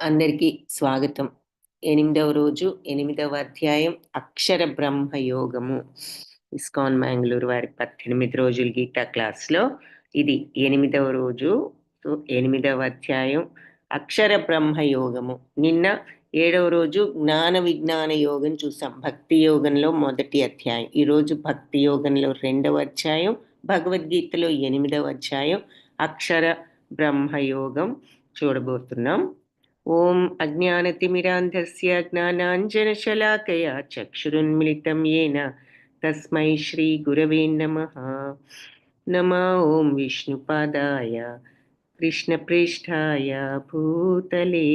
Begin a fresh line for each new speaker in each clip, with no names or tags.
అందరికీ స్వాగతం. 8వ రోజు 8వ అధ్యాయం అక్షర బ్రహ్మ యోగము. ఇస్కాన్ మ్యాంగ్లూరు వారి 18 రోజుల గీతా క్లాస్లో ఇది 8వ రోజు. 8వ అధ్యాయం అక్షర బ్రహ్మ యోగము. నిన్న 7వ రోజు జ్ఞాన విజ్ఞాన యోగం చూసాం. భక్తి యోగంలో మొదటి అధ్యాయం. ఈరోజు భక్తి యోగంలో 2వ అధ్యాయం, భగవద్గీతలో 8వ అధ్యాయం అక్షర బ్రహ్మ యోగం చూడబోతున్నాం. ఓం అజ్ఞానతిమిరాంధస్య జ్ఞానాంజనశలాకయా చక్షురున్మిళితం येन తస్మై శ్రీ గురవే నమః. నమో ఓం విష్ణుపాదాయ కృష్ణప్రేష్ఠాయ భూతలే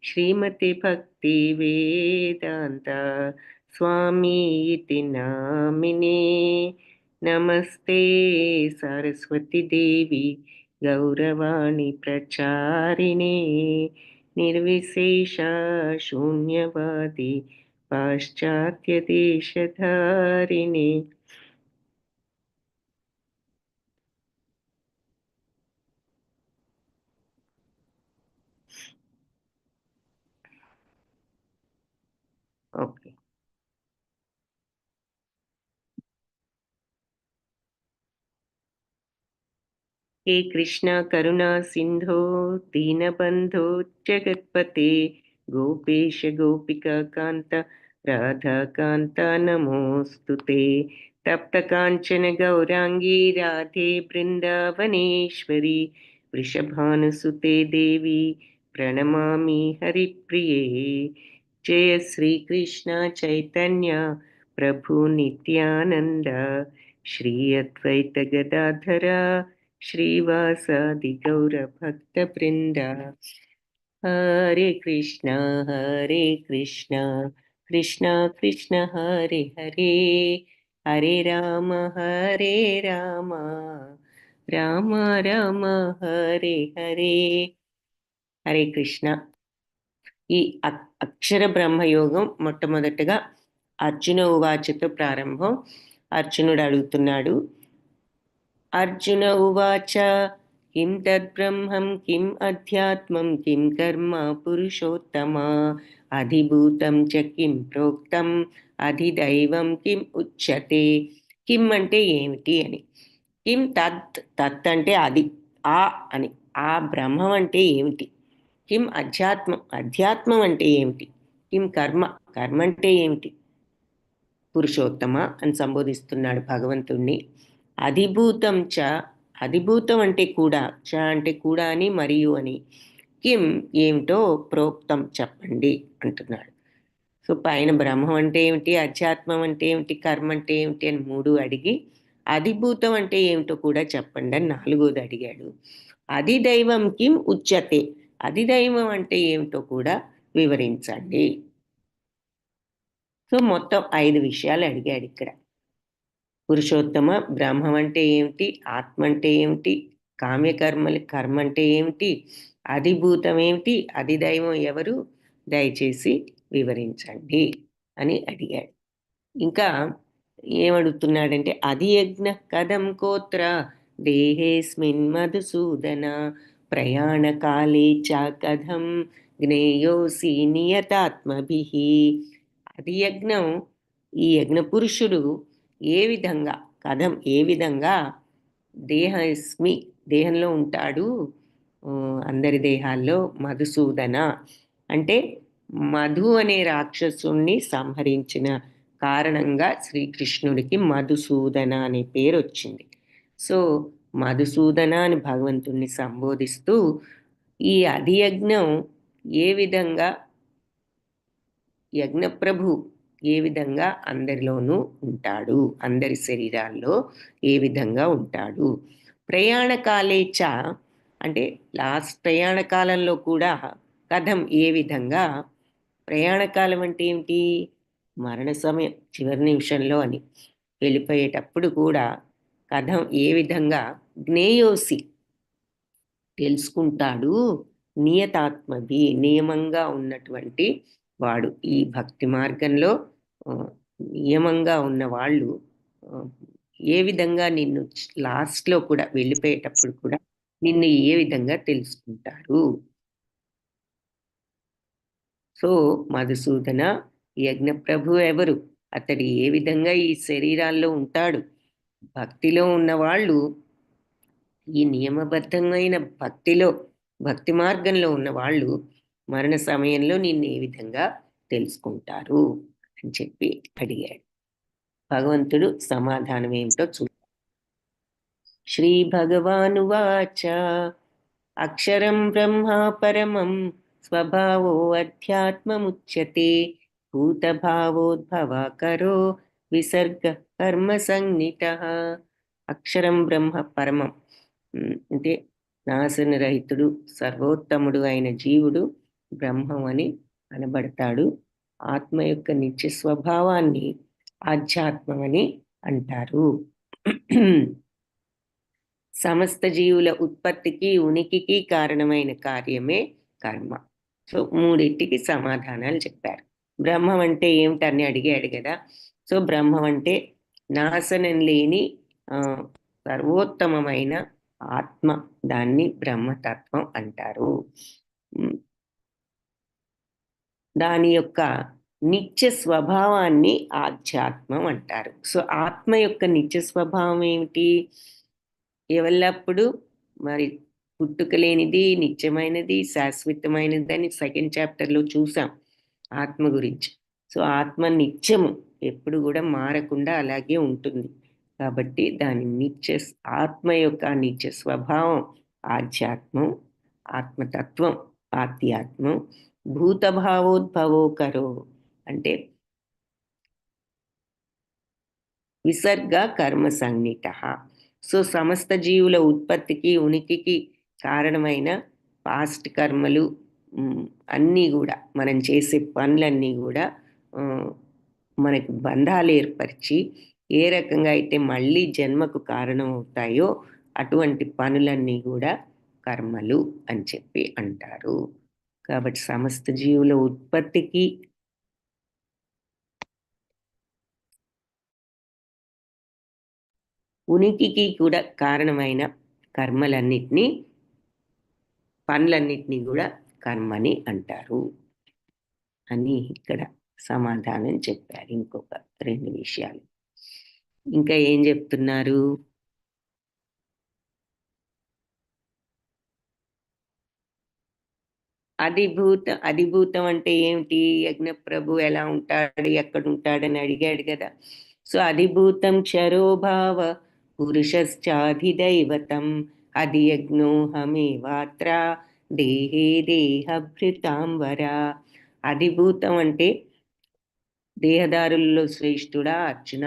శ్రీమతి భక్తి వేదాంత స్వామి ఇతి నామినే. నమస్తే సరస్వతి దేవి గౌరవాణి ప్రచారిణే నిర్విశేష శూన్యవాది పాశ్చాత్య దేశధారిణి. ఓకే. हे कृष्ण करुणा सिंधो दीनबंधो जगत्पते गोपेश गोपिका कांत राधा कांता नमोस्तुते. तप्त कांचन गौरांगी राधे बृंदावनेश्वरी वृषभानुसुते देवी प्रणमामि हरिप्रिये. जय श्री कृष्ण चैतन्य प्रभु नित्यानंद श्री अद्वैत गदाधरा श्रीवासादि गौर भक्त वृंद. हरे कृष्ण कृष्ण कृष्ण हरे हरे, हरे राम राम राम हरे हरे. హరే కృష్ణ. ఈ అక్షర బ్రహ్మయోగం మొట్టమొదటగా అర్జున ఉవాచతో ప్రారంభం. అర్జునుడు అడుగుతున్నాడు. అర్జున ఉవాచ కిం తద్బ్రహ్మం కిం అధ్యాత్మం కిం కర్మ పురుషోత్తమ అధిభూతం చ కిం ప్రోక్తం అధిదైవం కిం ఉచ్యతే. కిం అంటే ఏమిటి అని. కిం తత్, తత్ అంటే అది, ఆ అని. ఆ బ్రహ్మం అంటే ఏమిటి. కిం అధ్యాత్మం, అధ్యాత్మం అంటే ఏమిటి. కిం కర్మ, కర్మ అంటే ఏమిటి. పురుషోత్తమ అని సంబోధిస్తున్నాడు భగవంతుణ్ణి. అధిభూతం చ, అధిభూతం అంటే కూడా, చ అంటే కూడా అని మరియు అని. కిం ఏమిటో ప్రోక్తం చెప్పండి అంటున్నాడు. సో పైన బ్రహ్మం అంటే ఏమిటి, అధ్యాత్మం అంటే ఏమిటి, కర్మ అంటే ఏమిటి అని 3 అడిగి, అధిభూతం అంటే ఏమిటో కూడా చెప్పండి అని 4వది అడిగాడు. అధిదైవం కిం ఉచ్యతే, అధిదైవం అంటే ఏమిటో కూడా వివరించండి. సో మొత్తం 5 విషయాలు అడిగాడు ఇక్కడ. పురుషోత్తమ, బ్రహ్మం అంటే ఏమిటి, ఆత్మ అంటే ఏమిటి, కామ్యకర్మలు కర్మ అంటే ఏమిటి, అధిభూతం ఏమిటి, అధిదైవం ఎవరు, దయచేసి వివరించండి అని అడిగాడు. ఇంకా ఏమడుగుతున్నాడంటే అధియజ్ఞ కథం కోత్ర దేహేస్మిన్ మధుసూదన ప్రయాణకాలే చ కథం జ్ఞేయోసి నియతాత్మభిః. అధియజ్ఞం, ఈ యజ్ఞ పురుషుడు ఏ విధంగా, కథం ఏ విధంగా, దేహస్మి దేహంలో ఉంటాడు, అందరి దేహాల్లో, మధుసూదన అంటే మధు అనే రాక్షసుణ్ణి సంహరించిన కారణంగా శ్రీకృష్ణుడికి మధుసూదన అనే పేరు వచ్చింది. సో మధుసూదన అని భగవంతుణ్ణి సంబోధిస్తూ ఈ అధియజ్ఞం ఏ విధంగా, యజ్ఞప్రభు ఏ విధంగా అందరిలోనూ ఉంటాడు, అందరి శరీరాల్లో ఏ విధంగా ఉంటాడు. ప్రయాణకాలేచ అంటే లాస్ట్ ప్రయాణ కాలంలో కూడా కథం ఏ విధంగా. ప్రయాణకాలం అంటే ఏమిటి, మరణ సమయం చివరి నిమిషంలో అని, వెళ్ళిపోయేటప్పుడు కూడా కథం ఏ విధంగా జ్ఞేయోసి తెలుసుకుంటాడు, నియతాత్మభి నియమంగా ఉన్నటువంటి వాడు. ఈ భక్తి మార్గంలో నియమంగా ఉన్న వాళ్ళు ఏ విధంగా నిన్ను లాస్ట్లో కూడా వెళ్ళిపోయేటప్పుడు కూడా నిన్ను ఏ విధంగా తెలుసుకుంటారు. సో మధుసూదన, యజ్ఞప్రభు ఎవరు, అతడు ఏ విధంగా ఈ శరీరాల్లో ఉంటాడు? భక్తిలో ఉన్నవాళ్ళు, ఈ నియమబద్ధమైన భక్తి మార్గంలో ఉన్న వాళ్ళు మరణ సమయంలో నిన్ను ఏ విధంగా తెలుసుకుంటారు అని చెప్పి అడిగాడు. భగవంతుడు సమాధానం ఏమిటో శ్రీ భగవానువాచ అక్షరం బ్రహ్మ పరమం స్వభావో అధ్యాత్మముచ్యతే భూతభావోద్భవకరో విసర్గ కర్మ సంజ్ఞితః. అక్షరం బ్రహ్మ పరమం అంటే నాశనరహితుడు సర్వోత్తముడు అయిన జీవుడు బ్రహ్మం అని అనబడతాడు. ఆత్మ యొక్క నిత్య స్వభావాన్ని ఆధ్యాత్మమని అంటారు. సమస్త జీవుల ఉత్పత్తికి ఉనికికి కారణమైన కార్యమే కర్మ. సో మూడింటికి సమాధానాలు చెప్పారు. బ్రహ్మం అంటే ఏమిటని అడిగాడు కదా. సో బ్రహ్మం అంటే నాశనం లేని సర్వోత్తమమైన ఆత్మ, దాన్ని బ్రహ్మతత్వం అంటారు. దాని యొక్క నిత్య స్వభావాన్ని ఆధ్యాత్మం అంటారు. సో ఆత్మ యొక్క నిత్య స్వభావం ఏమిటి? ఎల్లప్పుడూ మరి పుట్టుక లేనిది, నిత్యమైనది, శాశ్వతమైనది అని సెకండ్ చాప్టర్లో చూసాం ఆత్మ గురించి. సో ఆత్మ నిత్యము, ఎప్పుడు కూడా మారకుండా అలాగే ఉంటుంది. కాబట్టి దాని ఆత్మ యొక్క నిత్య స్వభావం ఆధ్యాత్మం, ఆత్మతత్వం ఆధ్యాత్మం. భూతభావోద్భవోకరో అంటే విసర్గ కర్మ సంజ్ఞితః. సో సమస్త జీవుల ఉత్పత్తికి ఉనికికి కారణమైన పాస్ట్ కర్మలు అన్నీ కూడా, మనం చేసే పనులన్నీ కూడా మనకు బంధాలు ఏర్పరిచి ఏ రకంగా అయితే మళ్ళీ జన్మకు కారణం అవుతాయో అటువంటి పనులన్నీ కూడా కర్మలు అని చెప్పి అంటారు. కాబట్టి సమస్త జీవుల ఉత్పత్తికి ఉనికికి కూడా కారణమైన పనులన్నిటినీ కూడా కర్మని అంటారు అని ఇక్కడ సమాధానం చెప్పారు. ఇంకొక 2 విషయాలు ఇంకా ఏం చెప్తున్నారు? అధిభూతం అంటే ఏమిటి? యజ్ఞప్రభు ఎలా ఉంటాడు, ఎక్కడుంటాడని అడిగాడు కదా. సో అధిభూతం క్షరోభావ పురుషశ్చాధిదైవతం అధియజ్ఞోహమేవాత్ర దేహే దేహభృతాంబర. అధిభూతం అంటే దేహదారుల్లో శ్రేష్ఠుడా అర్జున,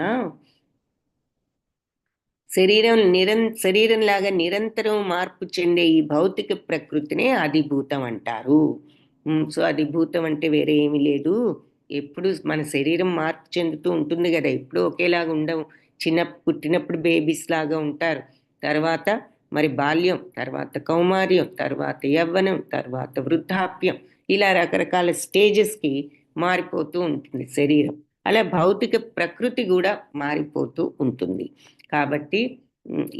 శరీరంలాగా నిరంతరం మార్పు చెందే ఈ భౌతిక ప్రకృతినే అధిభూతం అంటారు. సో అధిభూతం అంటే వేరే ఏమీ లేదు. ఎప్పుడు మన శరీరం మార్పు చెందుతూ ఉంటుంది కదా, ఎప్పుడు ఒకేలాగా ఉండవు. పుట్టినప్పుడు బేబీస్ లాగా ఉంటారు, తర్వాత మరి బాల్యం, తర్వాత కౌమార్యం, తర్వాత యవ్వనం, తర్వాత వృద్ధాప్యం, ఇలా రకరకాల స్టేజెస్కి మారిపోతూ ఉంటుంది శరీరం. అలా భౌతిక ప్రకృతి కూడా మారిపోతూ ఉంటుంది. కాబట్టి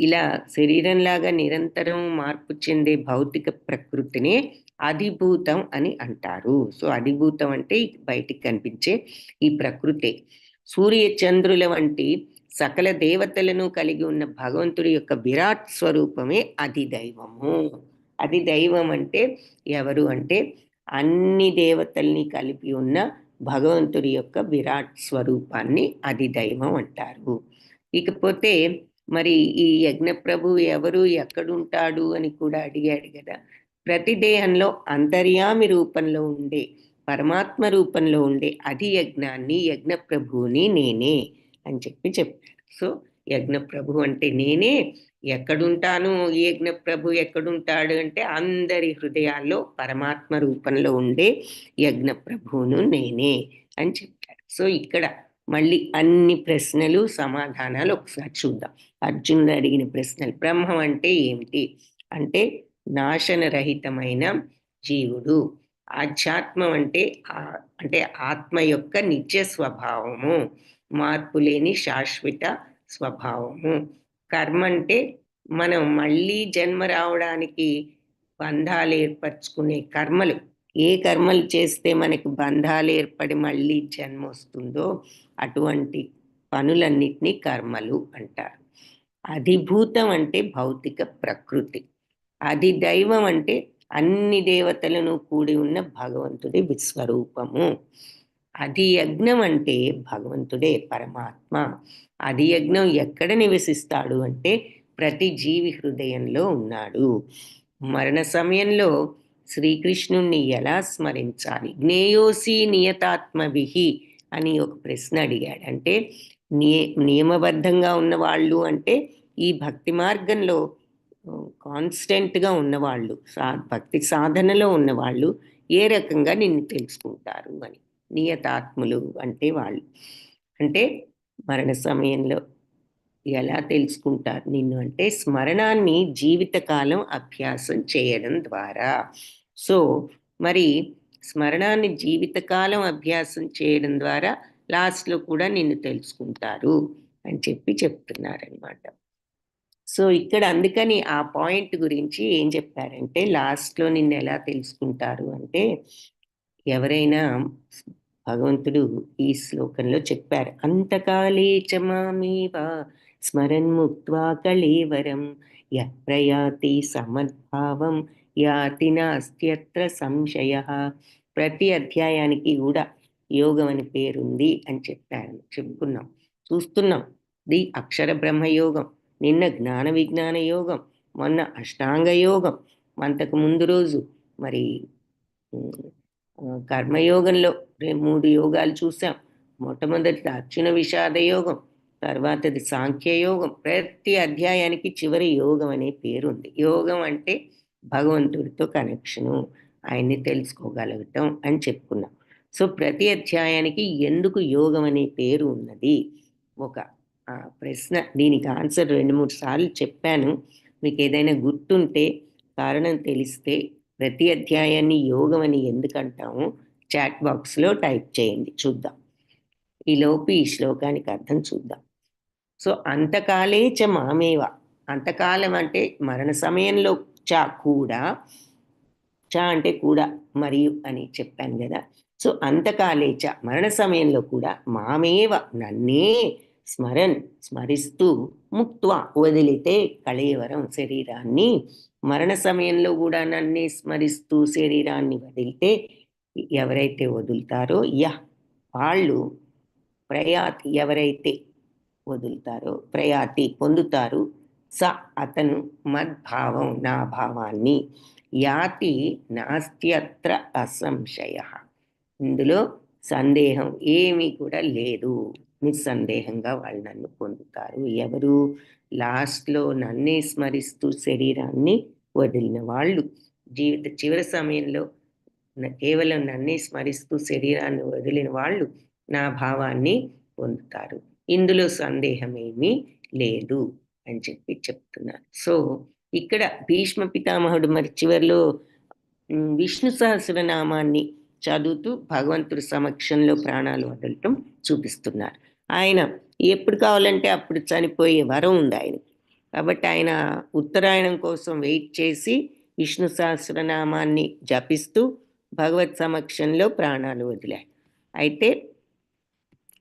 ఇలా శరీరంలాగా నిరంతరం మార్పు చెందే భౌతిక ప్రకృతినే అధిభూతం అని అంటారు. సో అధిభూతం అంటే బయటికి కనిపించే ఈ ప్రకృతే. సూర్య చంద్రుల వంటి సకల దేవతలను కలిగి ఉన్న భగవంతుడి యొక్క విరాట్ స్వరూపమే అధిదైవము. అధిదైవం అంటే ఎవరు అంటే అన్ని దేవతల్ని కలిపి ఉన్న భగవంతుడి యొక్క విరాట్ స్వరూపాన్ని అధిదైవం అంటారు. ఇకపోతే మరి ఈ యజ్ఞప్రభు ఎవరు, ఎక్కడుంటాడు అని కూడా అడిగాడు కదా. ప్రతి దేహంలో అంతర్యామి రూపంలో ఉండే, పరమాత్మ రూపంలో ఉండే అధియజ్ఞాన్ని, యజ్ఞప్రభువుని నేనే అని చెప్పాడు. సో యజ్ఞప్రభు అంటే నేనే. ఎక్కడుంటాను ఈ యజ్ఞప్రభు ఎక్కడుంటాడు అంటే అందరి హృదయాల్లో పరమాత్మ రూపంలో ఉండే యజ్ఞప్రభువును నేనే అని చెప్పాడు. సో ఇక్కడ మళ్ళీ అన్ని ప్రశ్నలు సమాధానాలు ఒకసారి చూద్దాం. అర్జునుడు అడిగిన ప్రశ్నలు. బ్రహ్మం అంటే ఏమిటి అంటే నాశనరహితమైన జీవుడు. ఆధ్యాత్మం అంటే ఆత్మ యొక్క నిత్య స్వభావము, మార్పు లేని శాశ్వత స్వభావము. కర్మ అంటే మనం మళ్ళీ జన్మ రావడానికి బంధాలు ఏర్పరచుకునే కర్మలు, ఏ కర్మలు చేస్తే మనకి బంధాలు ఏర్పడి మళ్ళీ జన్మ వస్తుందో అటువంటి పనులన్నిటినీ కర్మలు అంటారు. అధిభూతం అంటే భౌతిక ప్రకృతి, అధిదైవం అంటే అన్ని దేవతలను కూడి ఉన్న భగవంతుడి విశ్వరూపము. అధియజ్ఞం అంటే భగవంతుడే పరమాత్మ. అధియజ్ఞం ఎక్కడ నివసిస్తాడు అంటే ప్రతి జీవి హృదయంలో ఉన్నాడు. మరణ సమయంలో శ్రీకృష్ణుణ్ణి ఎలా స్మరించాలి? జ్ఞేయోసి నియతాత్మభిః అని ఒక ప్రశ్న అడిగాడు. అంటే నియమబద్ధంగా ఉన్నవాళ్ళు అంటే ఈ భక్తి మార్గంలో కాన్స్టెంట్గా ఉన్నవాళ్ళు, భక్తి సాధనలో ఉన్నవాళ్ళు ఏ రకంగా నిన్ను తెలుసుకుంటారు అని. నియతాత్ములు అంటే వాళ్ళు, అంటే మరణ సమయంలో ఎలా తెలుసుకుంటారు నిన్ను అంటే స్మరణాన్ని జీవితకాలం అభ్యాసం చేయడం ద్వారా. సో మరి స్మరణాన్ని జీవితకాలం అభ్యాసం చేయడం ద్వారా లాస్ట్లో కూడా నిన్ను తెలుసుకుంటారు అని చెప్తున్నారనమాట. సో ఇక్కడ అందుకని ఆ పాయింట్ గురించి ఏం చెప్పారంటే లాస్ట్లో నిన్ను ఎలా తెలుసుకుంటారు అంటే, ఎవరైనా భగవంతుడు ఈ శ్లోకంలో చెప్పారు, అంతకాలే చ మామేవ స్మరన్ముక్త్వా కళేవరం యత్రయాతి సమద్భావం యాతి నాస్త్యత్ర సంశయ. ప్రతి అధ్యాయానికి కూడా యోగం అని పేరుంది అని చెప్పుకున్నాం, చూస్తున్నాం. ది అక్షర బ్రహ్మయోగం, నిన్న జ్ఞాన విజ్ఞాన యోగం, మొన్న అష్టాంగ యోగం, అంతకు ముందు రోజు మరి కర్మయోగంలో 3 యోగాలు చూసాం. మొట్టమొదటి అర్జున విషాద యోగం, తర్వాతది సాంఖ్యయోగం. ప్రతి అధ్యాయానికి చివరి యోగం అనే పేరుంది. యోగం అంటే భగవంతుడితో కనెక్షను, ఆయన్ని తెలుసుకోగలగటం అని చెప్పుకున్నాం. సో ప్రతి అధ్యాయానికి ఎందుకు యోగం అనే పేరు ఉన్నది ఒక ప్రశ్న. దీనికి ఆన్సర్ 2-3 సార్లు చెప్పాను. మీకు ఏదైనా గుర్తుంటే, కారణం తెలిస్తే ప్రతి అధ్యాయాన్ని యోగం అని ఎందుకంటాము చాట్ బాక్స్లో టైప్ చేయండి, చూద్దాం. ఈలోపు ఈ శ్లోకానికి అర్థం చూద్దాం. సో అంతకాలే చ మామేవ, అంతకాలం అంటే మరణ సమయంలో చ కూడా, చ అంటే కూడా మరియు అని చెప్పాను కదా. సో అంతకాలే చ మరణ సమయంలో కూడా మామేవ నన్నే స్మరిస్తూ ముక్త్వా వదిలితే కళేవరం శరీరాన్ని, మరణ సమయంలో కూడా నన్నే స్మరిస్తూ శరీరాన్ని వదిలితే ఎవరైతే వదులుతారో వాళ్ళు ప్రయాతి, ఎవరైతే వదులుతారో ప్రయాతి పొందుతారు, స అతను మద్భావం నా భావాన్ని, యాతి నాస్త్యత్ర అసంశయ, ఇందులో సందేహం ఏమీ కూడా లేదు, నిస్సందేహంగా వాళ్ళు నన్ను పొందుతారు. ఎవరు? లాస్ట్లో నన్నే స్మరిస్తూ శరీరాన్ని వదిలిన వాళ్ళు, జీవిత చివరి సమయంలో కేవలం నన్నే స్మరిస్తూ శరీరాన్ని వదిలిన వాళ్ళు నా భావాన్ని పొందుతారు, ఇందులో సందేహం ఏమీ లేదు అని చెప్తున్నారు. సో ఇక్కడ భీష్మ పితామహుడు మరి చివరిలో విష్ణు సహస్రనామాన్ని చదువుతూ భగవంతుడి సమక్షంలో ప్రాణాలు వదలటం చూపిస్తున్నారు. ఆయన ఎప్పుడు కావాలంటే అప్పుడు చనిపోయే వరం ఉంది ఆయన, కాబట్టి ఆయన ఉత్తరాయణం కోసం వెయిట్ చేసి విష్ణు సహస్రనామాన్ని జపిస్తూ భగవత్ సమక్షంలో ప్రాణాలు వదిలాడు. అయితే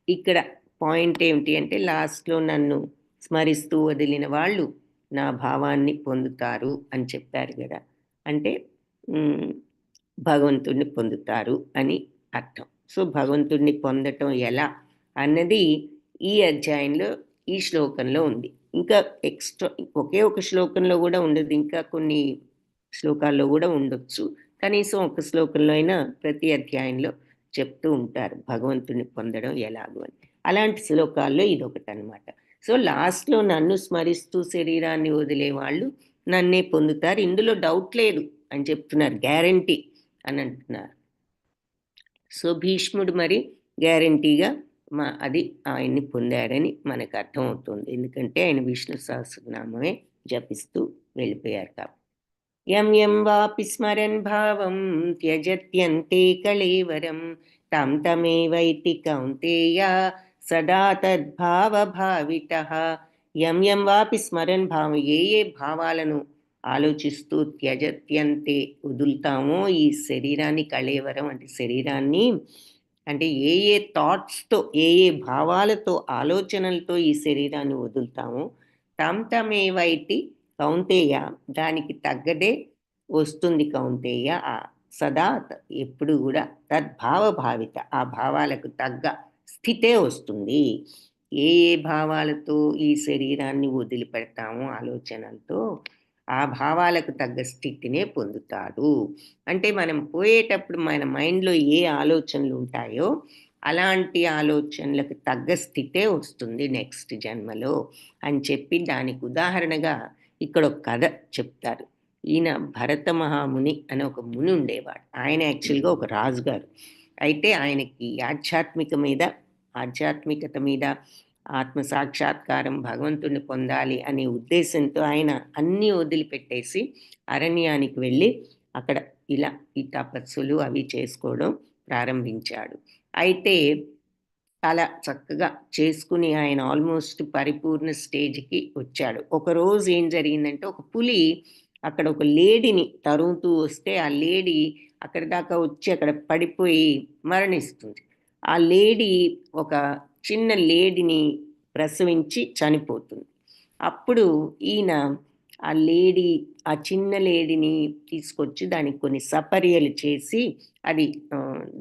ఇక్కడ పాయింట్ ఏమిటి అంటే, లాస్ట్లో నన్ను స్మరిస్తూ వదిలిన వాళ్ళు నా భావాన్ని పొందుతారు అని చెప్పారు కదా. అంటే భగవంతుడిని పొందుతారు అని అర్థం. సో భగవంతుడిని పొందటం ఎలా అన్నది ఈ అధ్యాయంలో ఈ శ్లోకంలో ఉంది. ఇంకా ఎక్స్ట్రా ఒకే ఒక శ్లోకంలో కూడా ఉండదు, ఇంకా కొన్ని శ్లోకాల్లో కూడా ఉండొచ్చు. కనీసం ఒక శ్లోకంలో అయినా ప్రతి అధ్యాయంలో చెప్తూ ఉంటారు భగవంతుడిని పొందడం ఎలాగో అని. అలాంటి శ్లోకాల్లో ఇదొకటి అనమాట. సో లాస్ట్లో నన్ను స్మరిస్తూ శరీరాన్ని వదిలే వాళ్ళు నన్నే పొందుతారు, ఇందులో డౌట్ లేదు అని చెప్తున్నారు, గ్యారంటీ అని అంటున్నారు. సో భీష్ముడు మరి గ్యారంటీగా అది ఆయన్ని పొందాడని మనకు అర్థమవుతుంది, ఎందుకంటే ఆయన విష్ణు సహస్రనామమే జపిస్తూ వెళ్ళిపోయారు కాబట్టి. యం యం వాపి స్మరన్ భావం త్యజత్యంతే కళేవరం తం తమేవైతి కౌంతేయ సదా తద్భావ భావితః. యం యం వాపి స్మరన్ భావం, ఏ భావాలను ఆలోచిస్తూ త్యజత్యంతే వదులుతామో ఈ శరీరాన్ని, కళేవరం అంటే శరీరాన్ని, అంటే ఏ ఏ థాట్స్తో, ఏ ఏ భావాలతో, ఆలోచనలతో ఈ శరీరాన్ని వదులుతామో తమేవైతి కౌంతేయ, దానికి తగ్గదే వస్తుంది కౌంతేయ. సదా ఎప్పుడు కూడా తద్భావ భావిత, ఆ భావాలకు తగ్గ స్థితే వస్తుంది. ఏ ఏ భావాలతో ఈ శరీరాన్ని వదిలిపెడతామో ఆలోచనలతో, ఆ భావాలకు తగ్గ స్థితినే పొందుతాడు. అంటే మనం పోయేటప్పుడు మన మైండ్లో ఏ ఆలోచనలు ఉంటాయో అలాంటి ఆలోచనలకు తగ్గ స్థితే వస్తుంది నెక్స్ట్ జన్మలో అని చెప్పి, దానికి ఉదాహరణగా ఇక్కడ ఒక కథ చెప్తారు. ఈయన భరత మహాముని అనే ఒక ముని ఉండేవాడు. ఆయన యాక్చువల్గా ఒక రాజుగారు. అయితే ఆయనకి ఆధ్యాత్మికత మీద, ఆత్మ సాక్షాత్కారం, భగవంతుడిని పొందాలి అనే ఉద్దేశంతో ఆయన అన్నీ వదిలిపెట్టేసి అరణ్యానికి వెళ్ళి అక్కడ ఇలా ఈ తపస్సులు అవి చేసుకోవడం ప్రారంభించాడు. అయితే అలా చక్కగా చేసుకుని ఆయన ఆల్మోస్ట్ పరిపూర్ణ స్టేజ్కి వచ్చాడు. ఒకరోజు ఏం జరిగిందంటే, ఒక పులి అక్కడ ఒక లేడీని తరుముతూ వస్తే ఆ లేడీ అక్కడి దాకా వచ్చి అక్కడ పడిపోయి మరణిస్తుంది. ఆ లేడీ ఒక చిన్న లేడీని ప్రసవించి చనిపోతుంది. అప్పుడు ఈయన ఆ చిన్న లేడీని తీసుకొచ్చి దానికి కొన్ని సపర్యలు చేసి అది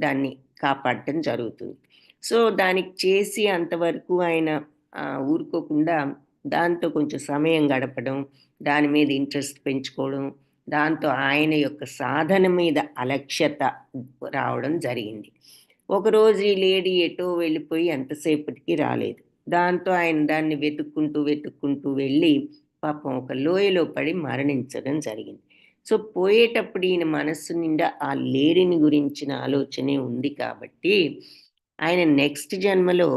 దాన్ని కాపాడటం జరుగుతుంది. సో దానికి చేసి అంతవరకు ఆయన ఊరుకోకుండా దాంతో కొంచెం సమయం గడపడం, దాని మీద ఇంట్రెస్ట్ పెంచుకోవడం, దాంతో ఆయన యొక్క సాధన మీద అలక్ష్యత రావడం జరిగింది. ఒకరోజు ఈ లేడీ ఎటో వెళ్ళిపోయి ఎంతసేపటికి రాలేదు. దాంతో ఆయన దాన్ని వెతుక్కుంటూ వెళ్ళి పాపం ఒక లోయలో పడి మరణించడం జరిగింది. సో పోయేటప్పుడు ఈయన మనస్సు నిండా ఆ లేడీని గురించిన ఆలోచనే ఉంది కాబట్టి ఆయన నెక్స్ట్ జన్మలో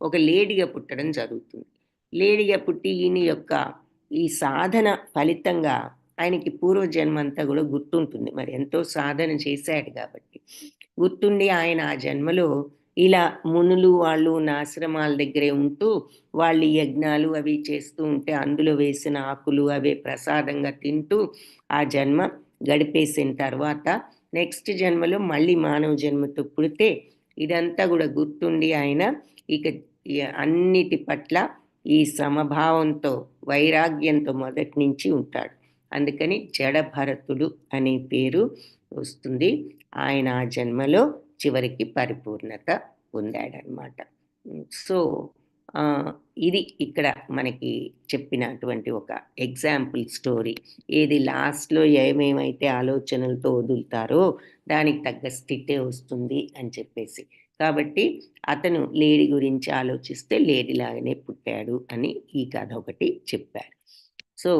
ఒక లేడీగా పుట్టడం జరుగుతుంది. లేడీగా పుట్టి ఈయన యొక్క ఈ సాధన ఫలితంగా ఆయనకి పూర్వజన్మ అంతా కూడా గుర్తుంటుంది. మరి ఎంతో సాధన చేశాడు కాబట్టి గుర్తుండి ఆయన ఆ జన్మలో ఇలా మునులు వాళ్ళు ఆశ్రమాల దగ్గరే ఉంటూ వాళ్ళు యజ్ఞాలు అవి చేస్తూ ఉంటే అందులో వేసిన ఆకులు అవే ప్రసాదంగా తింటూ ఆ జన్మ గడిపేసిన తర్వాత నెక్స్ట్ జన్మలో మళ్ళీ మానవ జన్మతో పుడితే ఇదంతా కూడా గుర్తుండి ఆయన ఇక అన్నిటి పట్ల ఈ సమభావంతో, వైరాగ్యంతో మొదటి నుంచి ఉంటాడు. అందుకని జడభరతుడు అనే పేరు వస్తుంది. ఆయన ఆ జన్మలో చివరికి పరిపూర్ణత పొందాడనమాట. సో ఇది ఇక్కడ మనకి చెప్పినటువంటి ఒక ఎగ్జాంపుల్ స్టోరీ. ఏది లాస్ట్లో ఏమేమైతే ఆలోచనలతో వదులుతారో దానికి తగ్గ స్థితే వస్తుంది అని చెప్పేసి. కాబట్టి అతను లేడీ గురించి ఆలోచిస్తే లేడీలాగానే పుట్టాడు అని ఈ కథ ఒకటి చెప్పారు. సో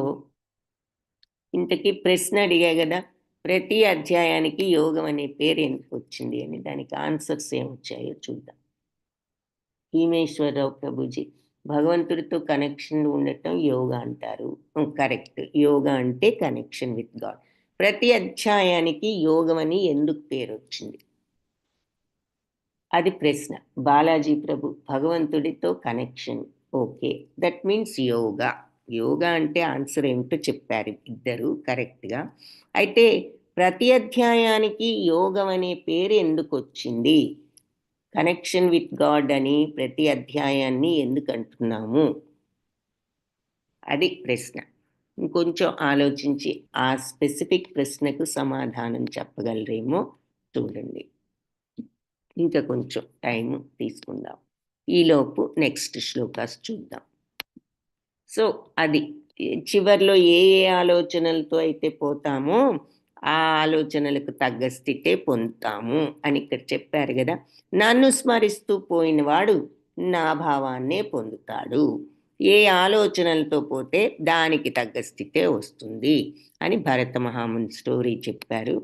ఇంతకీ ప్రశ్న అడిగా కదా, ప్రతి అధ్యాయానికి యోగం అనే పేరు ఎందుకు వచ్చింది అని. దానికి ఆన్సర్స్ ఏమొచ్చాయో చూద్దాం. భీమేశ్వరరావు ప్రభుజీ, భగవంతుడితో కనెక్షన్ ఉండటం యోగా అంటారు. కరెక్ట్, యోగా అంటే కనెక్షన్ విత్ గాడ్. ప్రతి అధ్యాయానికి యోగం అని ఎందుకు పేరు వచ్చింది అది ప్రశ్న. బాలాజీ ప్రభు, భగవంతుడితో connection, okay, that means yoga. Yoga అంటే ఆన్సర్ ఏమిటో చెప్పారు ఇద్దరు కరెక్ట్గా. అయితే ప్రతి అధ్యాయానికి యోగం అనే పేరు ఎందుకు వచ్చింది, కనెక్షన్ విత్ గాడ్ అని ప్రతి అధ్యాయాన్ని ఎందుకు అంటున్నాము అది ప్రశ్న. ఇంకొంచెం ఆలోచించి ఆ స్పెసిఫిక్ ప్రశ్నకు సమాధానం చెప్పగలరేమో చూడండి. ఇంకా కొంచెం టైం తీసుకుందాం. ఈలోపు నెక్స్ట్ శ్లోకాస్ చూద్దాం. సో అది చివరిలో ఏ ఏ ఆలోచనలతో అయితే పోతామో ఆ ఆలోచనలకు తగ్గ స్థితే పొందుతాము అని ఇక్కడ చెప్పారు కదా. నన్ను స్మరిస్తూ పోయినవాడు నా భావాన్నే పొందుతాడు. ఏ ఆలోచనలతో పోతే దానికి తగ్గ స్థితే వస్తుంది అని భరత మహాముని స్టోరీ చెప్పారు,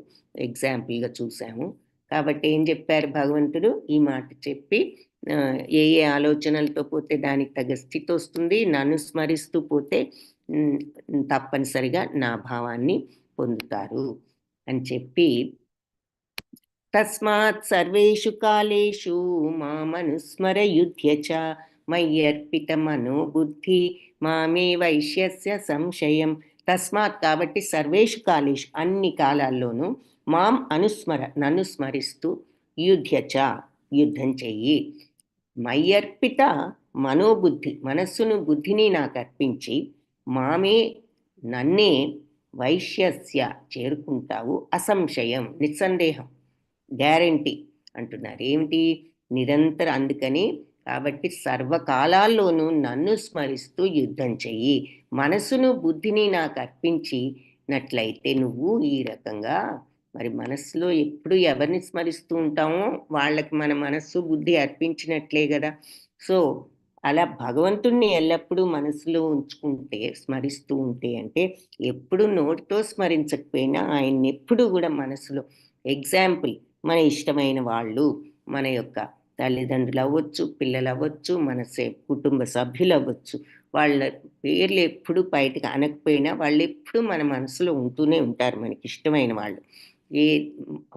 ఎగ్జాంపుల్గా చూసాము. కాబట్టి ఏం చెప్పారు భగవంతుడు, ఈ మాట చెప్పి ఏ ఏ ఆలోచనలతో పోతే దానికి తగ్గ స్థితి వస్తుంది, నన్ను స్మరిస్తూ పోతే తప్పనిసరిగా నా భావాన్ని పొందుతారు అని చెప్పి, తస్మాత్ సర్వేషు కాలేషు మామనుస్మరయుధ్య చ మయ్యర్పిత మనోబుద్ధి మామే వైశ్యస్య సంశయం తస్మాత్ కాబట్టి సర్వేషు కాలేషు అన్ని కాలాల్లోనూ మాం అనుస్మర నన్ను స్మరిస్తూ యుధ్యచ యుద్ధం చెయ్యి. మయ్యర్పిత మనోబుద్ధి మనస్సును బుద్ధిని నాకు అర్పించి మామే నన్నే వైశ్యస్య చేరుకుంటావు అసంశయం నిస్సందేహం గ్యారంటీ అంటున్నారు. ఏమిటి? నిరంతర అందుకని కాబట్టి సర్వకాలాల్లోనూ నన్ను స్మరిస్తూ యుద్ధం చెయ్యి. మనసును బుద్ధిని నాకు అర్పించినట్లయితే నువ్వు ఈ రకంగా మరి మనస్సులో ఎప్పుడు ఎవరిని స్మరిస్తూ ఉంటామో వాళ్ళకి మన మనస్సు బుద్ధి అర్పించినట్లే కదా. సో అలా భగవంతుణ్ణి ఎల్లప్పుడూ మనసులో ఉంచుకుంటే స్మరిస్తూ ఉంటే అంటే ఎప్పుడు నోటితో స్మరించకపోయినా ఆయన్ని ఎప్పుడు కూడా మనసులో ఎగ్జాంపుల్ మన ఇష్టమైన వాళ్ళు మన యొక్క తల్లిదండ్రులు అవ్వచ్చు, పిల్లలు అవ్వచ్చు, మన కుటుంబ సభ్యులు అవ్వచ్చు, వాళ్ళ పేర్లు ఎప్పుడు బయటకు అనకపోయినా వాళ్ళు ఎప్పుడు మన మనసులో ఉంటూనే ఉంటారు. మనకి ఇష్టమైన వాళ్ళు ఏ